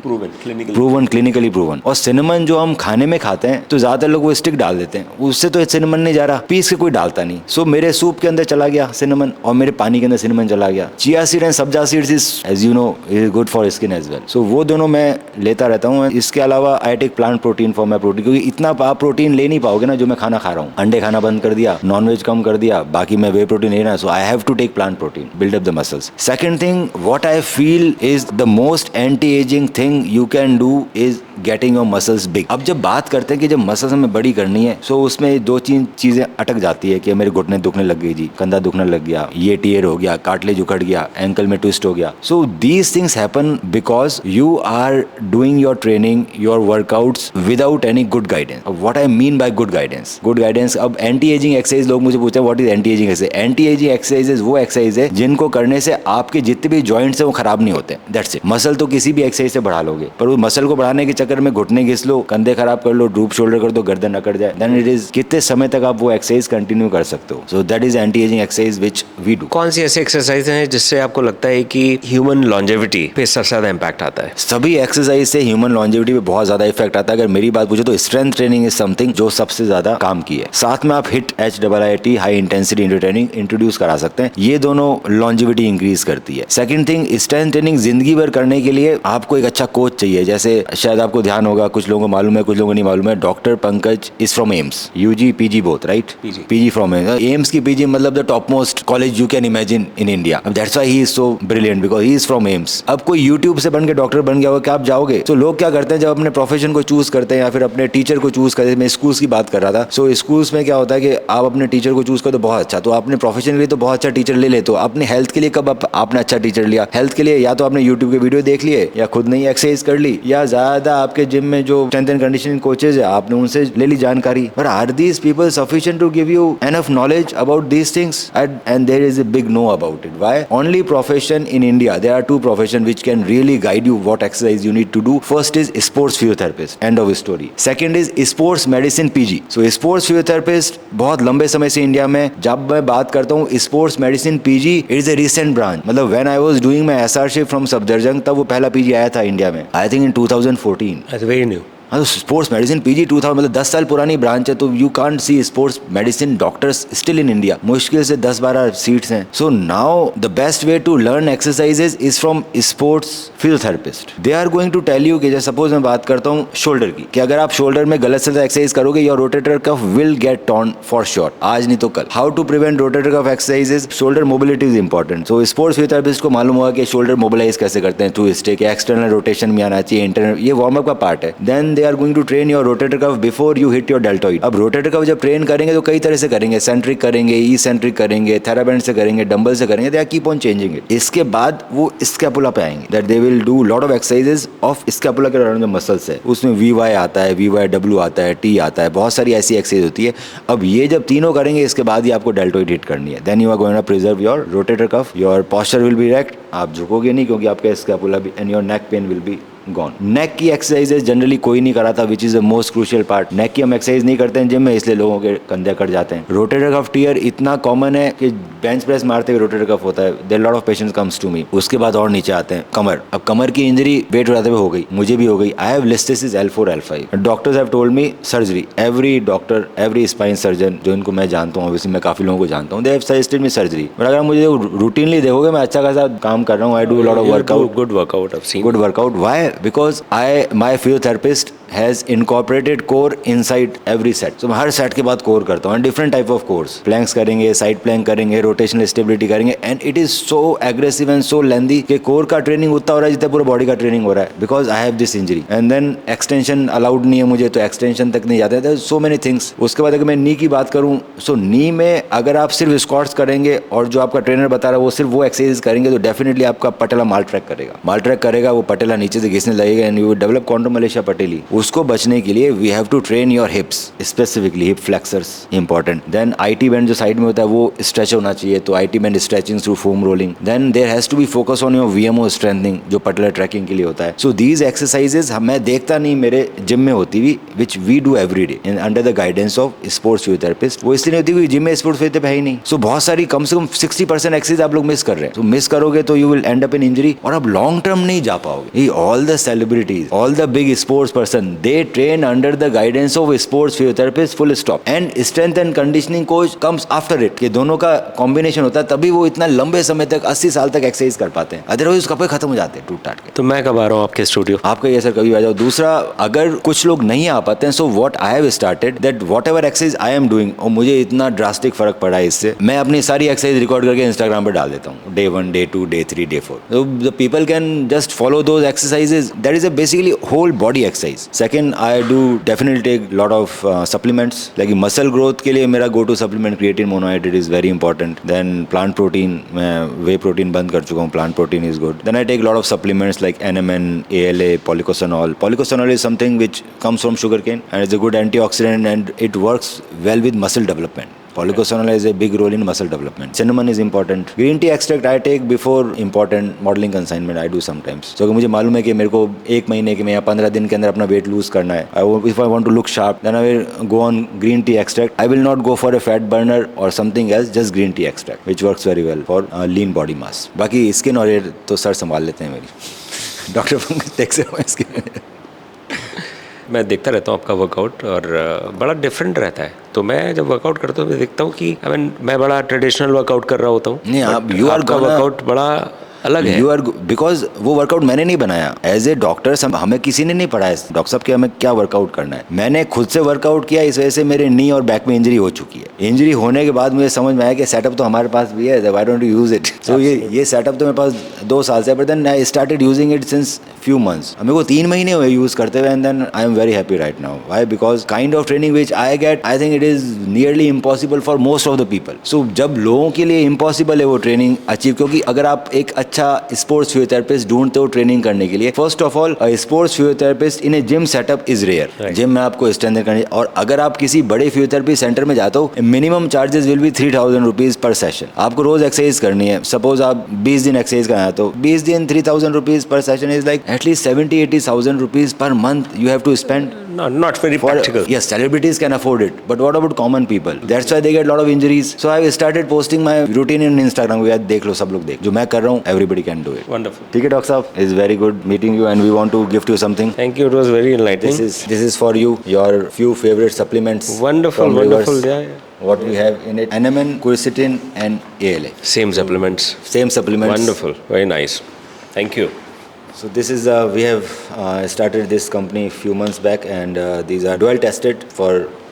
proven, clinically proven. और सिनेमन जो हम खाने में खाते हैं तो ज्यादातर लोग वो स्टिक डाल देते हैं, उससे तो सिनेमन नहीं जा रहा, पीस के कोई डालता नहीं। सो मेरे सूप के अंदर चला गया सिनेमन और मेरे पानी के अंदर सिनेमन चला गया। Chia seed and sabja seeds is as you know is good for skin as well. So वो दोनों मैं लेता रहता हूँ। इसके अलावा I take plant protein for my protein, क्योंकि इतना आप प्रोटीन ले नहीं पाओगे ना जो मैं खाना खा रहा हूँ। अंडे खाना बंद कर दिया, नॉनवेज कम कर दिया, बाकी मैं वे प्रोटीन ले रहा हूँ। So I have to take plant protein, build up the muscles. Second thing what I feel is the most anti aging thing you can do is getting your muscles big. अब जब बात करते हैं कि जब मसल्स हमें बड़ी करनी है, सो उसमें दो तीन चीजें अटक जाती है कि मेरे घुटने दुखने लग गई जी, कंधा दुखने लग गया, ये टीयर हो गया, कार्टिलेज उखड़ गया, एंकल में ट्विस्ट हो गया। So these things happen because you are doing your training, your workouts without any good guidance. What I mean by good guidance, good guidance, अब एंटी एजिंग एक्सरसाइज लोग मुझे पूछते हैं what is anti aging exercise. Anti aging exercise वो exercise है जिनको करने से आपके जितने भी जॉइंट्स हैं वो खराब नहीं होते, दैट्स इट। मसल तो किसी भी एक्सरसाइज से बढ़ा लोगे, पर वो मसल को बढ़ाने के चक्कर में घुटने घिस लो, कंधे खराब कर लो, ड्रूप शोल्डर कर दो, गर्दन अकड़ जाए, देन इट इज कितने समय तक आप वो एक्सरसाइज कंटिन्यू कर सकते हो। So that is anti aging exercise which we do. कौन सी ऐसी एक्सरसाइज है जिससे आपको लगता है कि ह्यूमन लॉन्जेविटी पे सबसे ज्यादा इम्पैक्ट आता है? सभी एक्सरसाइज से ह्यूमन लॉन्जेविटी पे बहुत ज्यादा इफेक्ट आता है। अगर मेरी बात पूछे तो स्ट्रेंथ ट्रेनिंग इज समथिंग जो सबसे ज्यादा काम की है। साथ में आप hit HIIT high intensity interval training introduce करा सकते हैं, ये दोनों लॉन्जेविटी इंक्रीज करती है। सेकंड थिंग, स्ट्रेंथ ट्रेनिंग जिंदगी भर करने के लिए आपको एक अच्छा कोच चाहिए। जैसे शायद आपको ध्यान होगा, कुछ लोगों को मालूम है, कुछ लोगों को नहीं मालूम है, doctor Pankaj is from AIIMS, UG PG both, right? PG from AIIMS की PG मतलब the top most college you can imagine in India. That's why he is so brilliant, because he is from AIIMS. अब कोई YouTube से बन के doctor बन गया होगा, क्या आप जाओगे? तो लोग क्या करते हैं, जब अपने प्रोफेशन को चूज करते हैं या फिर अपने टीचर को चूज करते हैं, मैं स्कूल्स की बात कर रहा था। सो स्कूल्स में क्या होता है कि आप अपने टीचर को चूज करो तो बहुत अच्छा, तो आपने प्रोफेशन के लिए तो बहुत अच्छा टीचर ले ले, तो अपने हेल्थ के लिए कब आपने अच्छा टीचर लिया? हेल्थ के लिए या तो आपने यूट्यूब के वीडियो देख लिए, या खुद नहीं एक्सरसाइज कर ली, या ज्यादा आपके जिम में जो स्ट्रेंथ एंड कंडीशनिंग कोचेज है आपने उनसे ले ली जानकारी। पर are these people sufficient to give you enough knowledge about these things? And there is a big no about it. Why? Only profession in India, there are two profession which can really guide you what exercise you need to do. First is sports physiotherapist, end of story. Second is sports medicine PG. So sports physiotherapist बहुत लंबे समय से India में, जब मैं बात करता हूँ sports medicine PG, it is a recent branch. मतलब when I was doing my SRship from Safdarjung, तब वो पहला PG आया था इंडिया में, I think in 2014. That's very new. हाँ, तो स्पोर्ट्स मेडिसिन PG 2000 मतलब 10 साल पुरानी ब्रांच है, तो you can't see sports medicine doctors still in India, मुश्किल से 10-12 सीट्स हैं। So now the best way to learn exercises is from sports physiotherapist. They are going to tell you कि जैसे सपोज मैं बात करता हूँ शोल्डर की, कि अगर आप शोल्डर में गलत से एक्सरसाइज करोगे your rotator cuff will get torn for sure, आज नहीं तो कल। How to prevent rotator cuff exercises? Shoulder mobility is important. So sports physiotherapist को मालूम होगा कि शोल्डर मोबिलाइज कैसे करते हैं, थ्रू स्टिक, एक्सटर्नल रोटेशन में आना चाहिए, इंटरनल, ये वार्म अप का पार्ट है। Then they are going to train rotator cuff before you hit your deltoid. अब रोटेटर कफ जब ट्रेन करेंगे तो कई तरह से करेंगे, सेंट्रिक करेंगे, ई सेंट्रिक करेंगे, थेराबैंड से करेंगे, डंबल से करेंगे, they are keep on changing it. इसके बाद वो स्कैपुला पे आएंगे, that they will do lot of exercises of scapula के अराउंड जो मसल्स है, उसमें VY आता है, VYW आता है, T आता है, बहुत सारी ऐसी एक्सरसाइज होती है। अब ये जब तीनों करेंगे इसके बाद ही आपको डेल्टॉइड हिट करनी है, then you are going to preserve your rotator cuff, your posture will be erect, आप झुकोगे नहीं क्योंकि आपका स्कैपुला भी, and your neck pain will be gone. Neck की एक्सरसाइजेज जनरली कोई नहीं कराता, which is the most crucial part. Neck की हम एक्सरसाइज नहीं करते हैं जिम में, इसलिए लोगों के कंधे कट जाते हैं। रोटेटर कफ टीयर इतना कॉमन है कि बेंच प्रेस मारते हुए रोटेटर कफ होता है, there lot of patients comes to me. उसके बाद और नीचे आते हैं कमर। अब कमर की इंजरी वेट उठाते हुए हो गई, मुझे भी हो गई, I have listhesis L4 L5। Doctors have told me surgery, every doctor, every spine surgeon जो इनको मैं जानता हूँ, ऑब्वियसली मैं काफी लोगों को जानता हूँ, they have suggested me surgery. But अगर मुझे रूटीनली देखोगे मैं अच्छा खासा काम कर रहा हूँ, I do lot of workout, good workout, I've seen good workout. Why? Because my physiotherapist has incorporated core inside every set. So मैं हर सेट के बाद कोर करता हूँ, different type of course. Planks करेंगे, side plank करेंगे, rotational stability करेंगे, and it is so aggressive and so lengthy कि core का ट्रेनिंग उतना हो रहा है जितना पूरा बॉडी का ट्रेनिंग हो रहा है, because I have this injury. And then extension allowed नहीं है मुझे, तो extension तक नहीं जाते थे, so many things. उसके बाद अगर मैं नी की बात करूँ, so नी में अगर आप सिर्फ स्क्वाट्स करेंगे और जो आपका ट्रेनर बता रहा है वो सिर्फ वो एक्सरसाइज करेंगे, तो डेफिनेटली आपका पटेला माल ट्रैक करेगा, वो पटेला नीचे से घिसने लगेगा, and you develop chondromalacia patellae. उसको बचने के लिए we have to train your hips, specifically hip flexors important. Then IT band जो साइड में होता है वो स्ट्रेच होना चाहिए, तो IT band stretching through foam rolling. Then there has to be focus on your VMO strengthening जो patellar trekking के लिए होता है। सो दीज एक्सरसाइजेज मैं देखता नहीं मेरे जिम में होती हुई, which we do every day under the guidance of sports physiotherapist. वो इसलिए नहीं होती क्योंकि जिम में स्पोर्ट्स फिजियोथेरेपी है ही नहीं। सो बहुत सारी कम से कम 60% एक्सरसाइज आप लोग मिस कर रहे हैं। तो मिस करोगे तो you will and up in injury और आप लॉन्ग टर्म नहीं जा पाओगे। All the celebrities, all the big sports person, they train under the guidance of sports physiotherapist, full stop. And strength and conditioning coach comes after it. ये दोनों का combination होता है, तभी वो इतना लंबे समय तक 80 साल तक एक्सरसाइज कर पाते हैं। अदरवाइज कपड़े खत्म हो जाते हैं टूट टाट के। तो मैं कब आ रहा हूँ आपके स्टूडियो? आपका ये सर कभी आ जाओ। दूसरा, अगर कुछ लोग नहीं आ पाते हैं, so what I have started that what ever exercise I am doing, और मुझे इतना ड्रास्टिक फर्क पड़ा है इससे, मैं अपनी सारी एक्सरसाइज रिकॉर्ड करके इंस्टाग्राम पे डाल देता हूँ। Day 1, Day 2, Day 3, Day 4. So the people can just follow those exercises. That is a basically whole body exercise. Second, I do definitely take lot of supplements. Like muscle growth के लिए मेरा go to supplement creatine monohydrate is very important. Then plant protein, मैं whey protein बंद कर चुका हूँ. Plant protein is good. Then I take lot of supplements like NMN, ALA, polycosanol. Polycosanol is something which comes from sugarcane and it's a good antioxidant and it works well with muscle development. Polycosanol has a big role in muscle development. Cinnamon is important. Green tea extract I take before important modeling consignment. I do sometimes. So मुझे मालूम है कि मेरे को 1 महीने के में या 15 दिन के अंदर अपना weight lose करना है. If I want to look sharp, then I will go on green tea extract. I will not go for a fat burner or something else. Just green tea extract, which works very well for lean body mass. बाकी skin और hair तो sir संभाल लेते हैं मेरी. Doctor Pankaj take से skin. मैं देखता रहता हूँ आपका वर्कआउट और बड़ा डिफरेंट रहता है। तो मैं जब वर्कआउट करता हूँ मैं देखता हूँ कि मैं बड़ा ट्रेडिशनल वर्कआउट कर रहा होता हूँ। नहीं, आप यू आर वर्कआउट बड़ा अलग है। यू आर बिकॉज वो वर्कआउट मैंने नहीं बनाया एज ए डॉक्टर, हमें किसी ने नहीं पढ़ाया डॉक्टर साहब कि हमें क्या वर्कआउट करना है। मैंने खुद से वर्कआउट किया, इस वजह से मेरे नी और बैक में इंजरी हो चुकी है। इंजरी होने के बाद मुझे समझ में आया कि सेटअप तो हमारे पास भी है, why don't you use it. So ये सेटअप तो मेरे पास 2 साल से है, but then I started using it since few months. मेरे को 3 महीने हुए यूज करते हुए and then I am very happy right now. Why? Because kind of training which I get, I think it is nearly impossible for most of the people. So जब लोगों के लिए इम्पॉसिबल है वो ट्रेनिंग अचीव, क्योंकि अगर आप एक अच्छा स्पोर्ट्स फिजियोथेरेपिस्ट ढूंढते हो ट्रेनिंग करने के लिए, first of all sports physiotherapist in a gym setup is rare. Gym में आपको स्ट्रेंथ करनी, और अगर आप किसी बड़े फिजियोथेरेपी सेंटर में जाते हो, minimum charges will be 3000 rupees per session. आपको रोज एक्सरसाइज करनी है, सपोज आप 20 दिन एक्सरसाइज करना, तो 20 दिन 3000 rupees per session is like at least 70,000-80,000 rupees per month you have to spend. Not very practical. Yes, celebrities can afford it, but what about common people? That's why they get a lot of injuries. So I started posting my routine in Instagram. यार देख लो, सब लोग देख, जो मैं कर रहा हूँ everybody can do it. Wonderful. ठीक है डॉक्टर साहब, it's very good meeting you and we want to gift you something. Thank you. It was very enlightening. This is for you, your few favorite supplements. Wonderful, from wonderful. Rivers. Yeah. What we have in it: NMN, quercetin, and ALA. Same supplements. Same supplements. Wonderful. Very nice. Thank you. So this is we have started this company a few months back, and these are dual tested for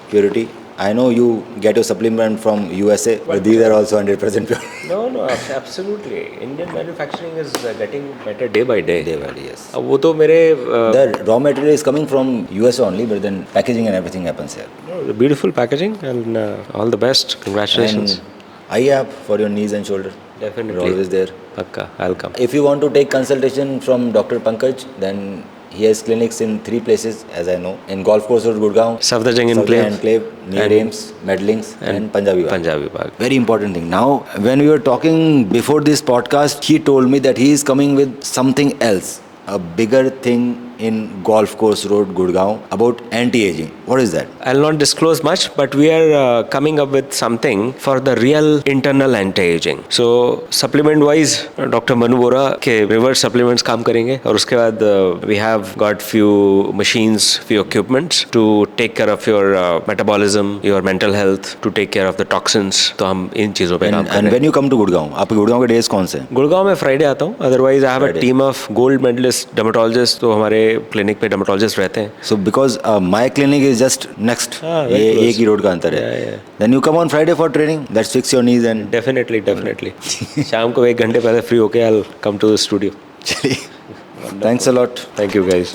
purity. I know you get your supplement from USA, but these are also 100% pure. No, absolutely. Indian manufacturing is getting better day by day. Day by day, yes. अब वो तो मेरे The raw material is coming from USA only, but then packaging and everything happens here. beautiful packaging and all the best. Congratulations. And आइए आप for your knees and shoulder. Definitely. We're always there. Pakka, I'll come. If you want to take consultation from Dr. Pankaj, then he has clinics in 3 places, as I know. In Golf Course Road, Gurgaon. Safdarjung Enclave. near Ames, Medlings, and Punjabi Bagh. Punjabi Bagh. Very important thing. Now, when we were talking before this podcast, he told me that he is coming with something else, a bigger thing in Golf Course Road, Gurgaon, about anti-aging. What is that? I'll not disclose much, but we are coming up with something for the real internal anti-aging. So supplement wise, Dr. Manu Bora के reverse supplements काम करेंगे, और उसके बाद we have got few machines, few equipments to take care of your metabolism, your mental health, to take care of the toxins. तो हम इन चीजों पे काम कर रहे हैं. And when you come to Gurgaon, आपके गुड़गांव के days कौन से हैं? गुड़गांव में फ्राइडे आता हूँ. Otherwise I have a Friday. team of gold medalist dermatologists. तो हमारे क्लिनिक पे dermatologists रहते हैं. So because my clinic is just next, very ये close. एक ही रोड का अंतर है. Yeah. Then you come on Friday for training. Let's fix your knees and. Definitely. शाम को 1 घंटे पहले फ्री होके I'll come to the studio. चलिए. Thanks a lot. Thank you guys.